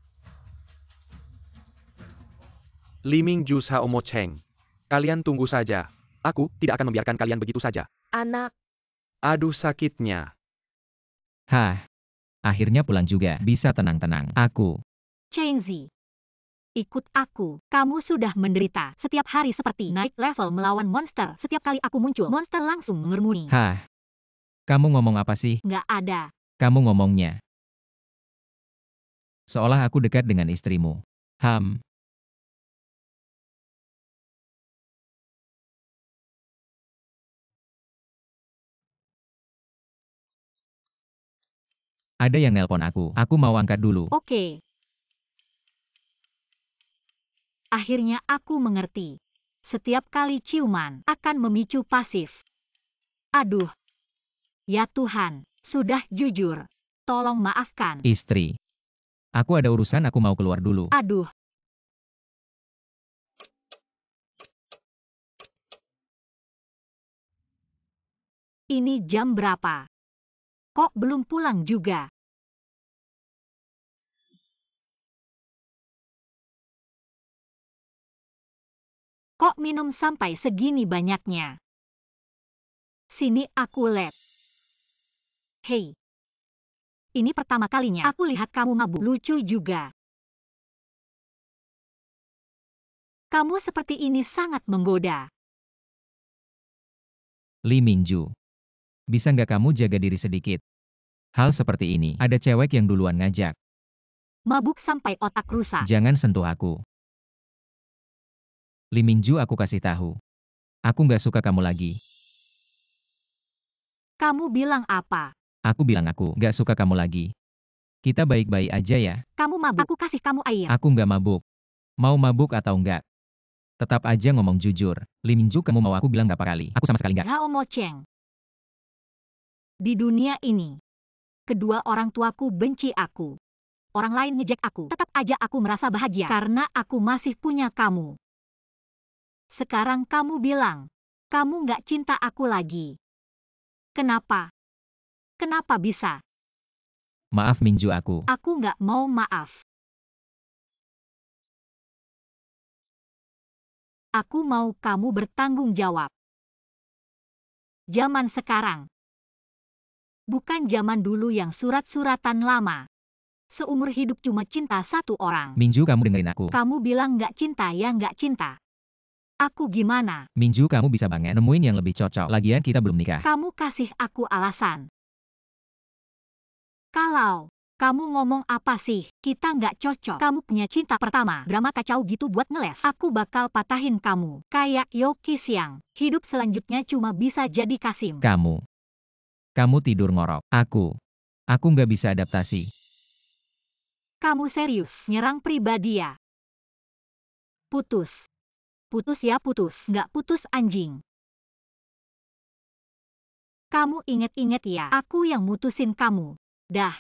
Liming Jus Haomo Cheng. Kalian tunggu saja. Aku tidak akan membiarkan kalian begitu saja. Anak, Aduh sakitnya. Hah. Akhirnya pulang juga. Bisa tenang-tenang. Aku. Chengzi. Ikut aku. Kamu sudah menderita. Setiap hari seperti naik level melawan monster. Setiap kali aku muncul, monster langsung mengermuni. Hah. Kamu ngomong apa sih? Nggak ada. Kamu ngomongnya. Seolah aku dekat dengan istrimu. Ada yang nelpon aku. Aku mau angkat dulu. Oke. Akhirnya aku mengerti. Setiap kali ciuman akan memicu pasif. Aduh. Ya Tuhan, sudah jujur. Tolong maafkan. Istri. Aku ada urusan, aku mau keluar dulu. Aduh. Ini jam berapa? Kok belum pulang juga? Kok minum sampai segini banyaknya? Sini aku lihat. Hei. Ini pertama kalinya aku lihat kamu mabuk. Lucu juga. Kamu seperti ini sangat menggoda. Li Minju. Bisa nggak kamu jaga diri sedikit? Hal seperti ini, ada cewek yang duluan ngajak. Mabuk sampai otak rusak. Jangan sentuh aku. Li Minju, aku kasih tahu. Aku nggak suka kamu lagi. Kamu bilang apa? Aku bilang aku nggak suka kamu lagi. Kita baik-baik aja ya. Kamu mabuk. Aku kasih kamu air. Aku nggak mabuk. Mau mabuk atau enggak? Tetap aja ngomong jujur. Li Minju, kamu mau aku bilang berapa kali? Aku sama sekali nggak. Zhao Mo Cheng. Di dunia ini, kedua orang tuaku benci aku. Orang lain ngejek aku. Tetap aja aku merasa bahagia karena aku masih punya kamu. Sekarang kamu bilang, kamu nggak cinta aku lagi. Kenapa? Kenapa bisa? Maaf Minju, aku. Aku nggak mau maaf. Aku mau kamu bertanggung jawab. Zaman sekarang. Bukan zaman dulu yang surat-suratan lama. Seumur hidup cuma cinta satu orang. Minju, kamu dengerin aku. Kamu bilang nggak cinta ya nggak cinta. Aku gimana? Minju, kamu bisa banget nemuin yang lebih cocok. Lagian kita belum nikah. Kamu kasih aku alasan. Kalau Kamu ngomong apa sih? Kita nggak cocok. Kamu punya cinta pertama. Drama kacau gitu buat ngeles. Aku bakal patahin kamu. Kayak Yoki Siang. Hidup selanjutnya cuma bisa jadi Kasim. Kamu tidur ngorok. Aku nggak bisa adaptasi. Kamu serius? Nyerang pribadi ya? Putus. Putus ya putus. Nggak putus anjing. Kamu inget-inget ya? Aku yang mutusin kamu. Dah.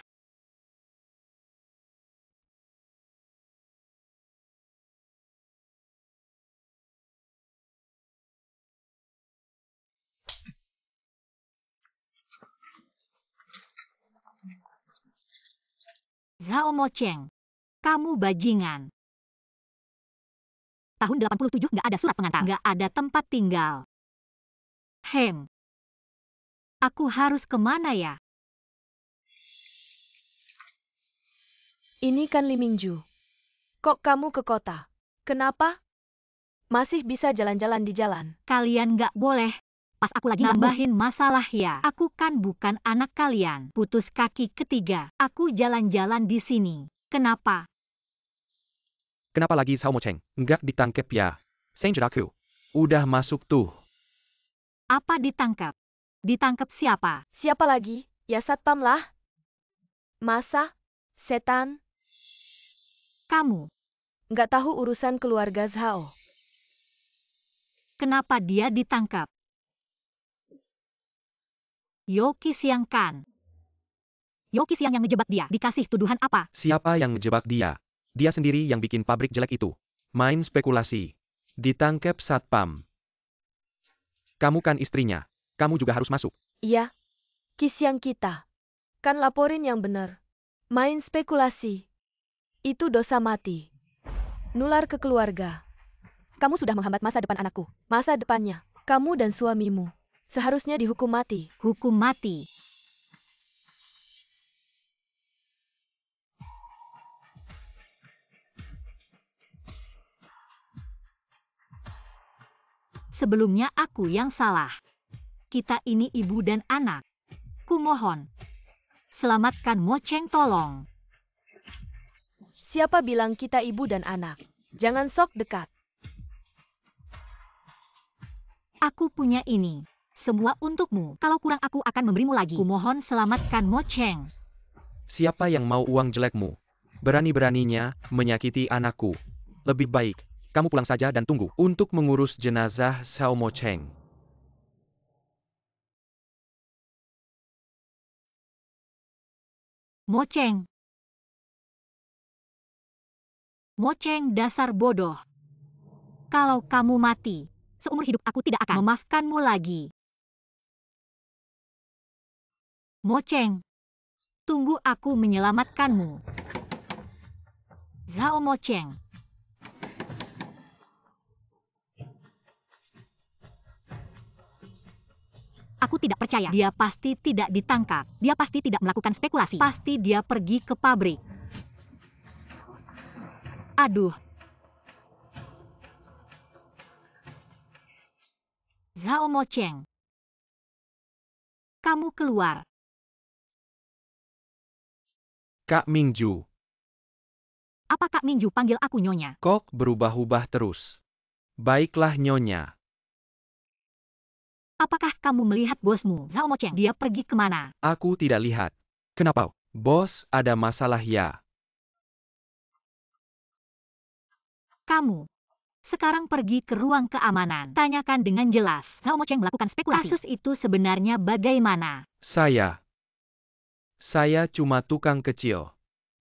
Zhao Mocheng, kamu bajingan. Tahun 87 nggak ada surat pengantar, nggak ada tempat tinggal. Aku harus kemana ya? Ini kan Li Mingju. Kok kamu ke kota? Kenapa? Masih bisa jalan-jalan di jalan. Kalian nggak boleh. Pas aku lagi nambahin masalah ya. Aku kan bukan anak kalian. Putus kaki ketiga. Aku jalan-jalan di sini. Kenapa? Kenapa lagi Zhao Mocheng? Nggak ditangkep ya? Senjata aku. Udah masuk tuh. Apa ditangkap? Ditangkap siapa? Siapa lagi? Ya satpam lah. Masa? Setan? Kamu. Nggak tahu urusan keluarga Zhao. Kenapa dia ditangkap? Yoki Siang kan? Yoki Siang yang ngejebak dia. Dikasih tuduhan apa? Siapa yang ngejebak dia? Dia sendiri yang bikin pabrik jelek itu. Main spekulasi. Ditangkep satpam. Kamu kan istrinya. Kamu juga harus masuk. Iya. Kisiang kita. Kan laporin yang benar. Main spekulasi. Itu dosa mati. Nular ke keluarga. Kamu sudah menghambat masa depan anakku. Masa depannya. Kamu dan suamimu. Seharusnya dihukum mati. Hukum mati. Sebelumnya aku yang salah. Kita ini ibu dan anak. Kumohon. Selamatkan Mocheng tolong. Siapa bilang kita ibu dan anak? Jangan sok dekat. Aku punya ini. Semua untukmu. Kalau kurang aku akan memberimu lagi. Kumohon selamatkan Mocheng. Siapa yang mau uang jelekmu? Berani-beraninya menyakiti anakku. Lebih baik, kamu pulang saja dan tunggu untuk mengurus jenazah Zhao Mocheng. Mocheng. Mocheng dasar bodoh. Kalau kamu mati, seumur hidup aku tidak akan memaafkanmu lagi. Mocheng. Tunggu aku menyelamatkanmu. Zhao Mocheng. Aku tidak percaya. Dia pasti tidak ditangkap. Dia pasti tidak melakukan spekulasi. Pasti dia pergi ke pabrik. Aduh. Zhao Mocheng. Kamu keluar. Kak Mingju, Apa Kak Mingju panggil aku Nyonya? kok berubah-ubah terus? Baiklah Nyonya. Apakah kamu melihat bosmu, Zhao Mocheng? Dia pergi kemana? Aku tidak lihat. Kenapa? Bos, ada masalah ya? Kamu. Sekarang pergi ke ruang keamanan. Tanyakan dengan jelas. Zhao Mocheng melakukan spekulasi. Kasus itu sebenarnya bagaimana? Saya cuma tukang kecil.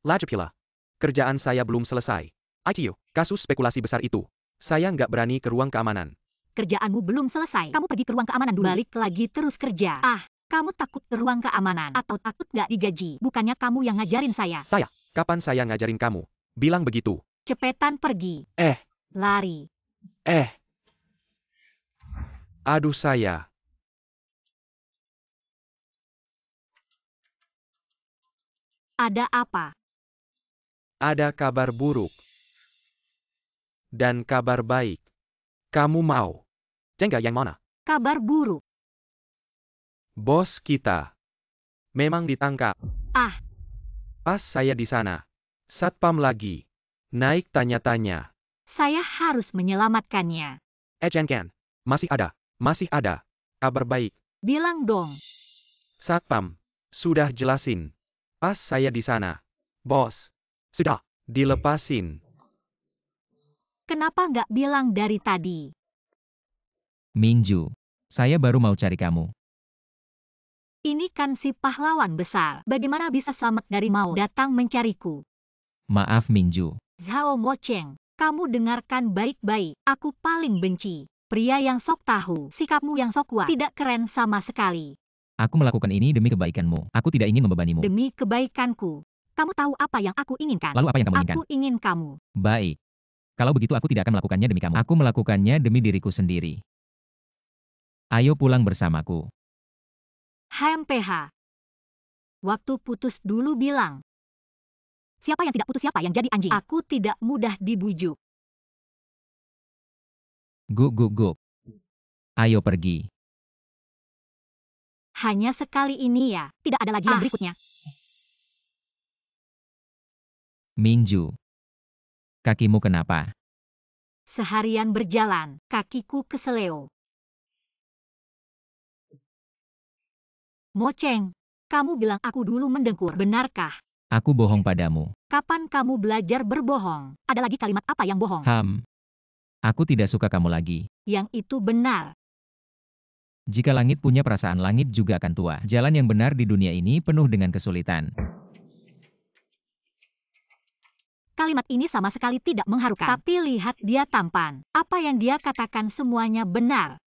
Lajepila. Kerjaan saya belum selesai. ITU, kasus spekulasi besar itu. Saya nggak berani ke ruang keamanan. Kerjaanmu belum selesai. Kamu pergi ke ruang keamanan dulu. Balik lagi terus kerja. Kamu takut ke ruang keamanan? Atau takut nggak digaji? Bukannya kamu yang ngajarin saya. Kapan saya ngajarin kamu? Bilang begitu. Cepetan pergi. Lari. Aduh saya. Ada apa? Ada kabar buruk. Dan kabar baik. Kamu mau? Jengga yang mana? Kabar buruk. Bos kita. Memang ditangkap. Pas saya di sana. Satpam lagi. Naik tanya-tanya. Saya harus menyelamatkannya. Chen Ken. Masih ada. Masih ada. Kabar baik. Bilang dong. Satpam. Sudah jelasin. Pas saya di sana. Bos. Sudah. Dilepasin. Kenapa nggak bilang dari tadi? Minju. Saya baru mau cari kamu. Ini kan si pahlawan besar. Bagaimana bisa selamat dari maut datang mencariku? Maaf Minju. Zhao Mocheng, kamu dengarkan baik-baik. Aku paling benci pria yang sok tahu, sikapmu yang sok kuat, tidak keren sama sekali. Aku melakukan ini demi kebaikanmu. Aku tidak ingin membebanimu. Demi kebaikanku. Kamu tahu apa yang aku inginkan? Lalu apa yang kamu inginkan? Aku ingin kamu. Baik. Kalau begitu aku tidak akan melakukannya demi kamu. Aku melakukannya demi diriku sendiri. Ayo pulang bersamaku. HMPH. Waktu putus dulu bilang. Siapa yang tidak putus siapa yang jadi anjing? Aku tidak mudah dibujuk. Guk. Ayo pergi. Hanya sekali ini ya, tidak ada lagi yang berikutnya. Minju. Kakimu kenapa? Seharian berjalan, kakiku keseleo. Mocheng, kamu bilang aku dulu mendengkur, benarkah? Aku bohong padamu. Kapan kamu belajar berbohong? Ada lagi kalimat apa yang bohong? Aku tidak suka kamu lagi. Yang itu benar. Jika langit punya perasaan, langit juga akan tua. Jalan yang benar di dunia ini penuh dengan kesulitan. Kalimat ini sama sekali tidak mengharukan. Tapi lihat dia tampan. Apa yang dia katakan semuanya benar.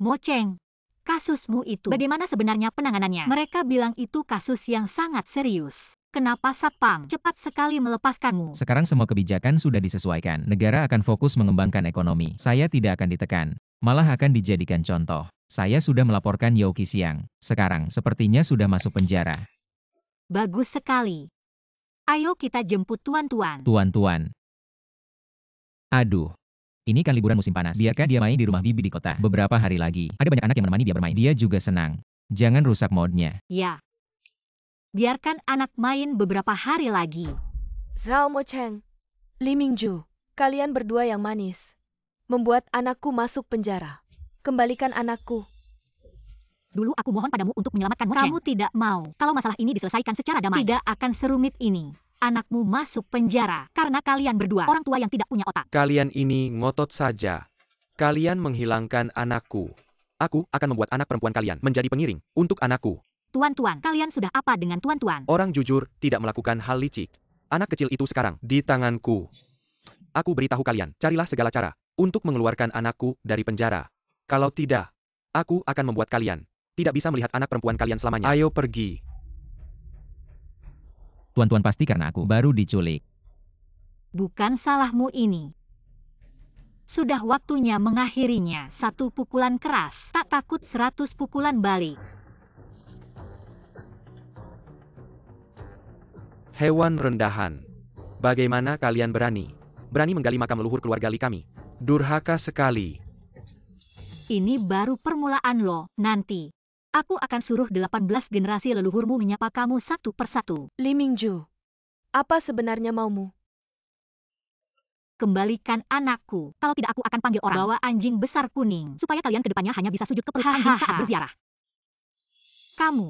Mocheng, kasusmu itu, bagaimana sebenarnya penanganannya? Mereka bilang itu kasus yang sangat serius. Kenapa Satpam cepat sekali melepaskanmu? Sekarang semua kebijakan sudah disesuaikan. Negara akan fokus mengembangkan ekonomi. Saya tidak akan ditekan. Malah akan dijadikan contoh. Saya sudah melaporkan Yao Qisiang. Sekarang sepertinya sudah masuk penjara. Bagus sekali. Ayo kita jemput tuan-tuan. Tuan-tuan. Aduh. Ini kan liburan musim panas. Biarkan dia main di rumah bibi di kota. Beberapa hari lagi. Ada banyak anak yang menemani dia bermain. Dia juga senang. Jangan rusak moodnya. Ya. Biarkan anak main beberapa hari lagi. Zhao Mocheng, Li Mingju, kalian berdua yang manis. Membuat anakku masuk penjara. Kembalikan anakku. Dulu aku mohon padamu untuk menyelamatkan Mocheng. Kamu tidak mau. Kalau masalah ini diselesaikan secara damai, tidak akan serumit ini. Anakmu masuk penjara karena kalian berdua orang tua yang tidak punya otak. Kalian ini ngotot saja. Kalian menghilangkan anakku. Aku akan membuat anak perempuan kalian menjadi pengiring untuk anakku. Tuan-tuan, kalian sudah apa dengan tuan-tuan? Orang jujur tidak melakukan hal licik. Anak kecil itu sekarang di tanganku. Aku beritahu kalian, carilah segala cara untuk mengeluarkan anakku dari penjara. Kalau tidak, aku akan membuat kalian tidak bisa melihat anak perempuan kalian selamanya. Ayo pergi. Tuan-tuan pasti karena aku baru diculik. Bukan salahmu ini. Sudah waktunya mengakhirinya. 1 pukulan keras, tak takut 100 pukulan balik. Hewan rendahan. Bagaimana kalian berani? Berani menggali makam leluhur keluarga Li kami. Durhaka sekali. Ini baru permulaan loh, nanti. Aku akan suruh 18 generasi leluhurmu menyapa kamu satu persatu. Li Mingju, apa sebenarnya maumu? Kembalikan anakku. Kalau tidak aku akan panggil orang. Bawa anjing besar kuning. Supaya kalian kedepannya hanya bisa sujud ke perut anjing saat berziarah. Kamu.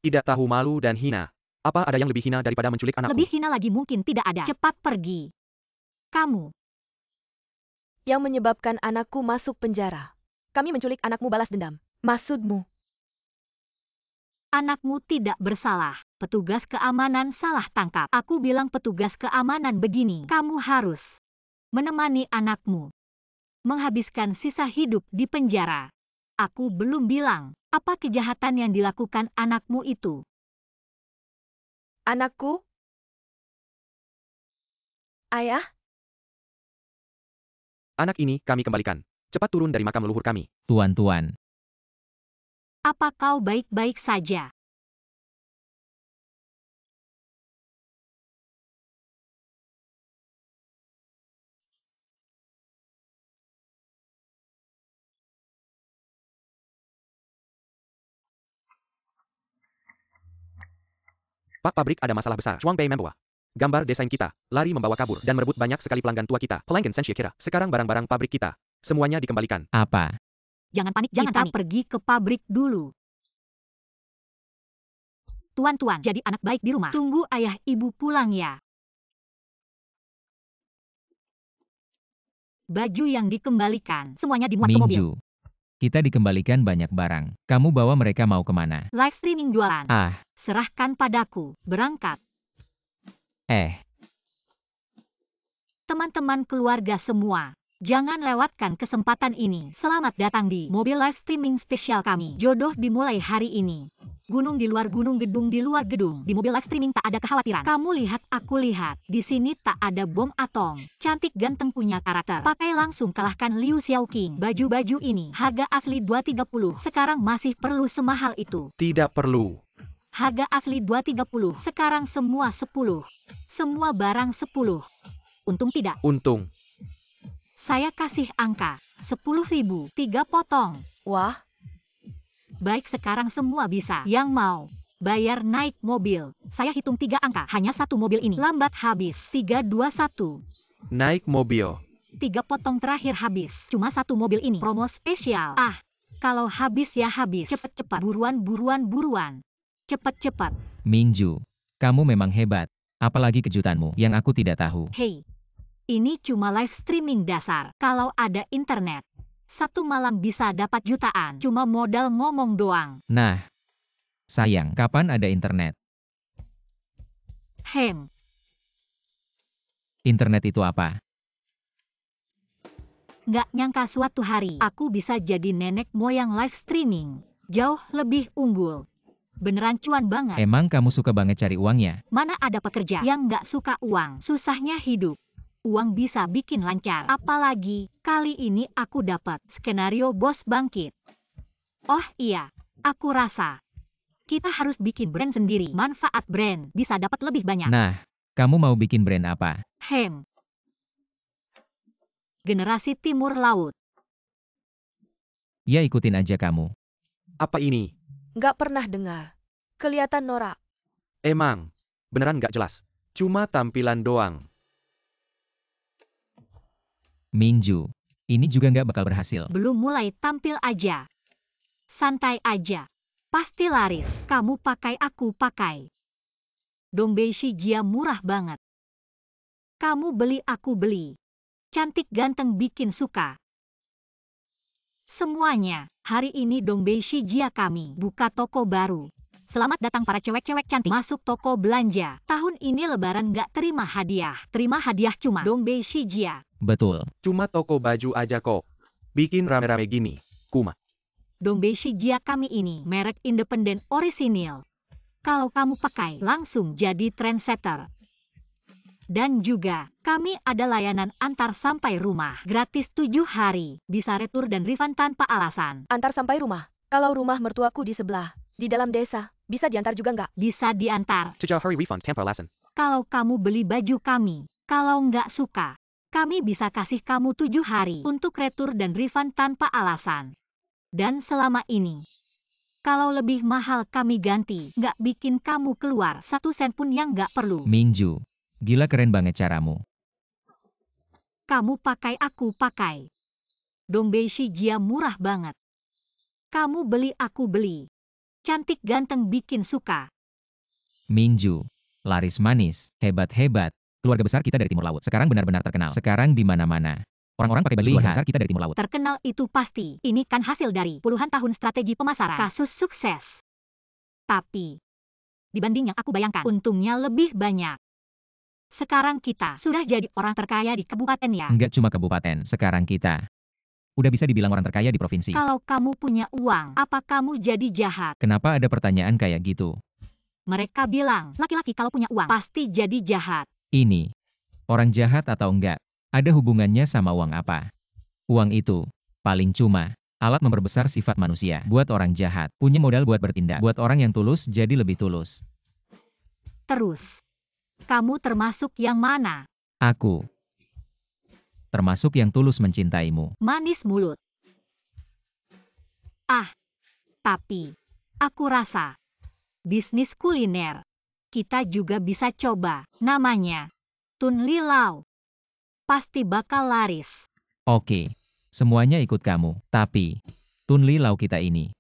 Tidak tahu malu dan hina. Apa ada yang lebih hina daripada menculik anakku? Lebih hina lagi mungkin tidak ada. Cepat pergi. Kamu. Yang menyebabkan anakku masuk penjara. Kami menculik anakmu balas dendam. Maksudmu? Anakmu tidak bersalah. Petugas keamanan salah tangkap. Aku bilang petugas keamanan begini. Kamu harus menemani anakmu. Menghabiskan sisa hidup di penjara. Aku belum bilang apa kejahatan yang dilakukan anakmu itu. Anakku? Ayah? Anak ini kami kembalikan. Cepat turun dari makam leluhur kami. Tuan-tuan. Apa kau baik-baik saja? Pak pabrik ada masalah besar. Chuang Bei membawa gambar desain kita, lari membawa kabur, dan merebut banyak sekali pelanggan tua kita. Pelanggan Senshia kira. Sekarang barang-barang pabrik kita, semuanya dikembalikan. Apa? Jangan panik, jangan Kita panik. Pergi ke pabrik dulu. Tuan-tuan, jadi anak baik di rumah. Tunggu ayah ibu pulang ya. Baju yang dikembalikan, semuanya dimuat ke mobil. Minju. Kita dikembalikan banyak barang. Kamu bawa mereka mau kemana? Live streaming jualan. Ah, Serahkan padaku. Berangkat. Teman-teman keluarga semua, jangan lewatkan kesempatan ini. Selamat datang di mobil live streaming spesial kami. Jodoh dimulai hari ini. Gunung di luar gunung, gedung di luar gedung. Di mobil live streaming tak ada kekhawatiran. Kamu lihat, aku lihat. Di sini tak ada bom atom. Cantik ganteng punya karakter. Pakai langsung kalahkan Liu Xiaoqing. Baju-baju ini harga asli 230. Sekarang masih perlu semahal itu. Tidak perlu. Harga asli 230. Sekarang semua 10. Semua barang 10. Untung tidak. Untung. Saya kasih angka 10.000. 3 potong. Wah, Baik, sekarang semua bisa. Yang mau bayar naik mobil. Saya hitung 3 angka. Hanya satu mobil ini. Lambat habis. 3, 2, 1. Naik mobil. 3 potong terakhir habis. Cuma satu mobil ini. Promo spesial. Ah, kalau habis ya habis. Cepet-cepet. Buruan, buruan, buruan. Cepet-cepet. Minju. Kamu memang hebat. Apalagi kejutanmu yang aku tidak tahu. Hei, ini cuma live streaming dasar. Kalau ada internet, satu malam bisa dapat jutaan. Cuma modal ngomong doang. Nah, sayang, kapan ada internet? Hem, Internet itu apa? nggak nyangka suatu hari aku bisa jadi nenek moyang live streaming. Jauh lebih unggul. Beneran cuan banget. Emang kamu suka banget cari uangnya? Mana ada pekerja yang nggak suka uang. Susahnya hidup. Uang bisa bikin lancar. Apalagi, kali ini aku dapat skenario bos bangkit. Oh iya, aku rasa kita harus bikin brand sendiri. Manfaat brand bisa dapat lebih banyak. Nah, kamu mau bikin brand apa? Hem. Generasi Timur Laut. Ya ikutin aja kamu. Apa ini? nggak pernah dengar. Kelihatan norak. Emang. Beneran nggak jelas. Cuma tampilan doang. Minju. Ini juga nggak bakal berhasil. Belum mulai tampil aja. Santai aja. Pasti laris. Kamu pakai, aku pakai. Dongbei Shijia murah banget. Kamu beli, aku beli. Cantik ganteng bikin suka. Semuanya, hari ini Dongbei Shijia kami buka toko baru. Selamat datang para cewek-cewek cantik. Masuk toko belanja. Tahun ini lebaran nggak terima hadiah. Terima hadiah cuma Dongbei Shijia. Betul. Cuma toko baju aja kok. Bikin rame-rame gini. Kuma. Dongbei Shijia kami ini merek independen orisinil. Kalau kamu pakai, langsung jadi trendsetter. Dan juga, kami ada layanan antar sampai rumah. Gratis 7 hari. Bisa retur dan refund tanpa alasan. Antar sampai rumah. Kalau rumah mertuaku di sebelah, di dalam desa, bisa diantar juga nggak? Bisa diantar. Sejauh hurry refund tanpa alasan. Kalau kamu beli baju kami, kalau nggak suka, kami bisa kasih kamu 7 hari untuk retur dan refund tanpa alasan. Dan selama ini, kalau lebih mahal kami ganti, nggak bikin kamu keluar 1 sen pun yang nggak perlu. Minju. Gila keren banget caramu. Kamu pakai, aku pakai. Dongbei Shijia murah banget. Kamu beli, aku beli. Cantik ganteng bikin suka. Minju. Laris manis. Hebat-hebat. Keluarga besar kita dari Timur Laut. Sekarang benar-benar terkenal. Sekarang di mana-mana. Orang-orang pakai baju keluarga besar kita dari Timur Laut. Terkenal itu pasti. Ini kan hasil dari puluhan tahun strategi pemasaran. Kasus sukses. Tapi, dibanding yang aku bayangkan, untungnya lebih banyak. Sekarang kita sudah jadi orang terkaya di kabupaten ya. Enggak cuma kabupaten. Sekarang kita udah bisa dibilang orang terkaya di provinsi. Kalau kamu punya uang, apa kamu jadi jahat? Kenapa ada pertanyaan kayak gitu? Mereka bilang, laki-laki kalau punya uang, pasti jadi jahat. Ini. Orang jahat atau enggak? Ada hubungannya sama uang apa? Uang itu paling cuma alat memperbesar sifat manusia. Buat orang jahat, punya modal buat bertindak. Buat orang yang tulus jadi lebih tulus. Terus, kamu termasuk yang mana? Aku termasuk yang tulus mencintaimu. Manis mulut. Ah, tapi aku rasa bisnis kuliner kita juga bisa coba. Namanya Tun Li Lau. Pasti bakal laris. Oke, semuanya ikut kamu. Tapi, Tun Li Lau kita ini.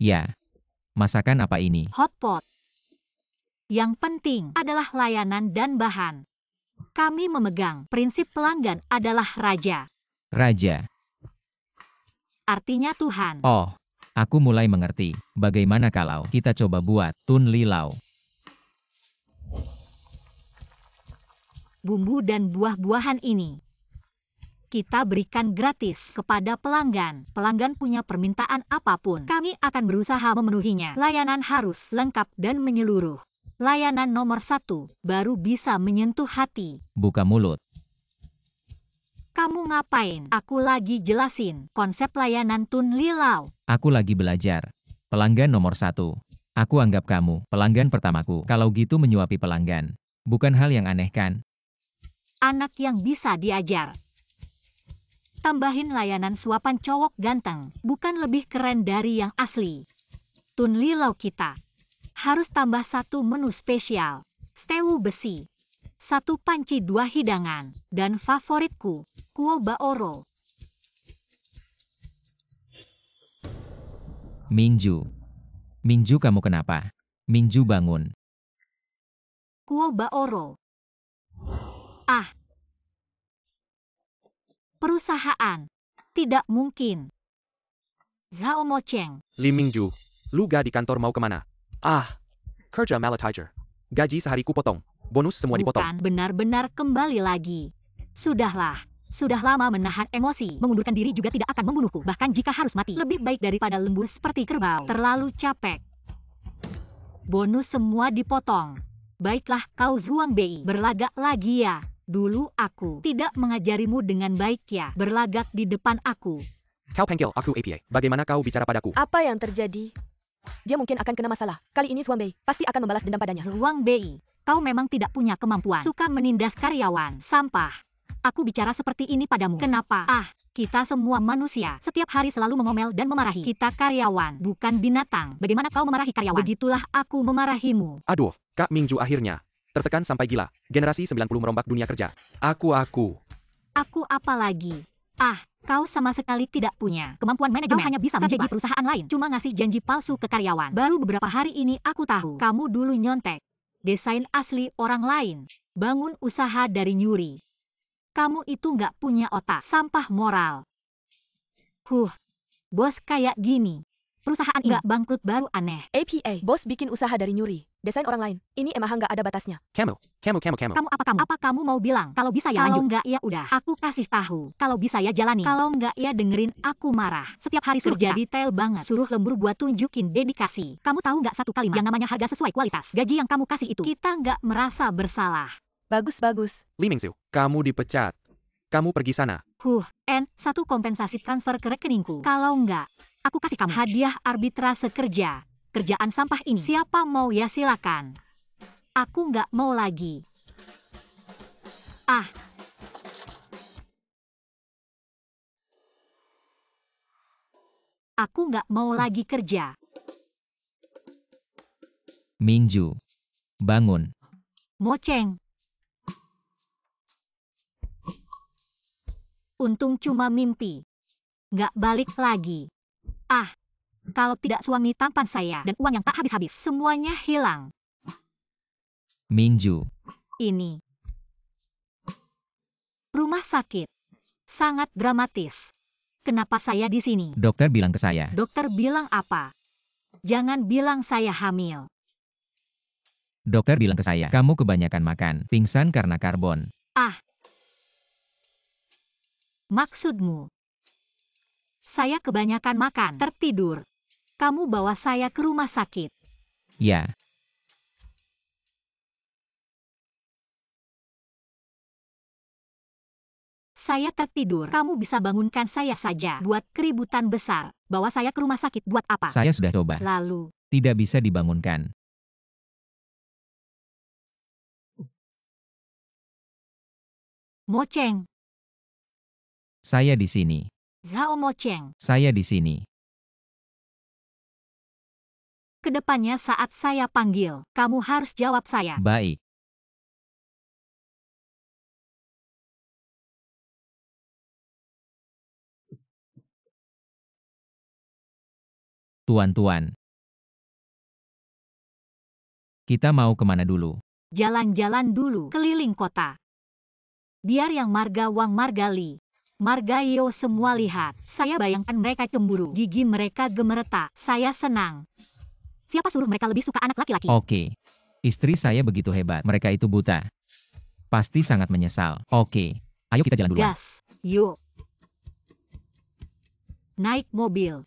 Ya, masakan apa ini? Hotpot. Yang penting adalah layanan dan bahan. Kami memegang prinsip pelanggan adalah raja. Raja. Artinya Tuhan. Oh, aku mulai mengerti. Bagaimana kalau kita coba buat Tun Li Lau? Bumbu dan buah-buahan ini kita berikan gratis kepada pelanggan. Pelanggan punya permintaan apapun, kami akan berusaha memenuhinya. Layanan harus lengkap dan menyeluruh. Layanan nomor 1 baru bisa menyentuh hati. Buka mulut. Kamu ngapain? Aku lagi jelasin konsep layanan Tun Li Lau. Aku lagi belajar. Pelanggan nomor 1. Aku anggap kamu pelanggan pertamaku. Kalau gitu menyuapi pelanggan. Bukan hal yang aneh kan? Anak yang bisa diajar. Tambahin layanan suapan cowok ganteng. Bukan lebih keren dari yang asli. Tun Li Lau kita harus tambah 1 menu spesial. Stew besi. 1 panci 2 hidangan. Dan favoritku, kuo baoro. Minju. Minju kamu kenapa? Minju bangun. Kuo baoro. Ah. Perusahaan. Tidak mungkin. Zhao Mocheng. Li Mingju, lu gak di kantor mau kemana? Ah, kerja malah tiger. Gaji sehari kupotong. Bonus semua dipotong. Bukan benar-benar kembali lagi. Sudahlah. Sudah lama menahan emosi. Mengundurkan diri juga tidak akan membunuhku. Bahkan jika harus mati. Lebih baik daripada lembur seperti kerbau. Terlalu capek. Bonus semua dipotong. Baiklah kau Zhuang Bei. Berlagak lagi ya. Dulu aku tidak mengajarimu dengan baik ya. Berlagak di depan aku. Kau panggil aku APA. Bagaimana kau bicara padaku? Apa yang terjadi? Dia mungkin akan kena masalah. Kali ini Zhuang Bei pasti akan membalas dendam padanya. Zhuang Bei, kau memang tidak punya kemampuan. Suka menindas karyawan. Sampah. Aku bicara seperti ini padamu. Kenapa? Ah, kita semua manusia. Setiap hari selalu mengomel dan memarahi. Kita karyawan, bukan binatang. Bagaimana kau memarahi karyawan? Begitulah aku memarahimu. Aduh, Kak Mingju akhirnya. Tertekan sampai gila. Generasi 90 merombak dunia kerja. Aku. Aku apa lagi? Ah, kau sama sekali tidak punya kemampuan manajemen. Kau hanya bisa strategi perusahaan lain. Cuma ngasih janji palsu ke karyawan. Baru beberapa hari ini aku tahu. Kamu dulu nyontek. Desain asli orang lain. Bangun usaha dari nyuri. Kamu itu nggak punya otak. Sampah moral. Bos kayak gini. Perusahaan nggak bangkrut baru aneh. APA, bos bikin usaha dari nyuri. Desain orang lain. Ini emang nggak ada batasnya. Kamu. Kamu apa kamu? Apa kamu mau bilang? Kalau bisa ya lanjut. Kalau nggak ya udah. Aku kasih tahu. Kalau bisa ya jalani. Kalau nggak ya dengerin aku marah. Setiap hari suruh kerja detail banget. Suruh lembur buat tunjukin dedikasi. Kamu tahu nggak satu kalimat yang namanya harga sesuai kualitas? Gaji yang kamu kasih itu. Kita nggak merasa bersalah. Bagus. Li Mingzu, kamu dipecat. Kamu pergi sana. Satu kompensasi transfer ke rekeningku. Kalau nggak, aku kasih kamu hadiah arbitrase kerja. Kerjaan sampah ini. Siapa mau ya silakan. Aku nggak mau lagi. Ah. Aku nggak mau lagi kerja. Minju. Bangun. Mocheng. Untung cuma mimpi. Nggak balik lagi. Ah. Kalau tidak suami tampan saya dan uang yang tak habis-habis. Semuanya hilang. Minju. Ini. Rumah sakit. Sangat dramatis. Kenapa saya di sini? Dokter bilang ke saya. Dokter bilang apa? Jangan bilang saya hamil. Dokter bilang ke saya, kamu kebanyakan makan, pingsan karena karbon. Ah. Maksudmu? Saya kebanyakan makan, tertidur. Kamu bawa saya ke rumah sakit. Ya. Saya tertidur. Kamu bisa bangunkan saya saja. Buat keributan besar. Bawa saya ke rumah sakit buat apa? Saya sudah coba. Lalu. Tidak bisa dibangunkan. Mocheng. Saya di sini. Zhao Mocheng. Saya di sini. Kedepannya saat saya panggil, kamu harus jawab saya. Baik. Tuan-tuan. Kita mau kemana dulu? Jalan-jalan dulu keliling kota. Biar yang marga Wang Margali, Margayo semua lihat. Saya bayangkan mereka cemburu. Gigi mereka gemeretak. Saya senang. Siapa suruh mereka lebih suka anak laki-laki? Oke. Istri saya begitu hebat. Mereka itu buta. Pasti sangat menyesal. Oke. Ayo kita jalan duluan. Gas. Yuk. Naik mobil.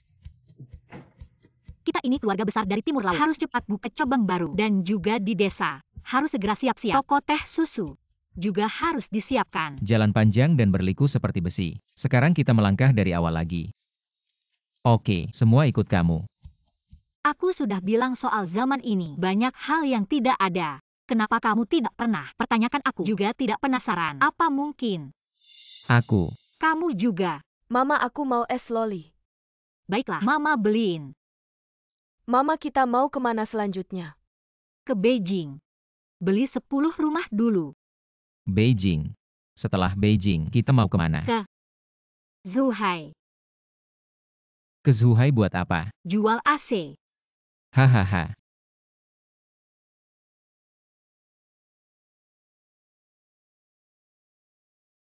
Kita ini keluarga besar dari timur laut. Harus cepat buka cabang baru. Dan juga di desa. Harus segera siap-siap. Toko teh susu juga harus disiapkan. Jalan panjang dan berliku seperti besi. Sekarang kita melangkah dari awal lagi. Oke, semua ikut kamu. Aku sudah bilang soal zaman ini. Banyak hal yang tidak ada. Kenapa kamu tidak pernah pertanyakan aku? Juga tidak penasaran. Apa mungkin? Aku. Kamu juga. Mama, aku mau es loli. Baiklah, Mama beliin. Mama, kita mau kemana selanjutnya? Ke Beijing. Beli 10 rumah dulu. Beijing. Setelah Beijing, kita mau kemana? Zhuhai. Ke Zhuhai buat apa? Jual AC. Hahaha.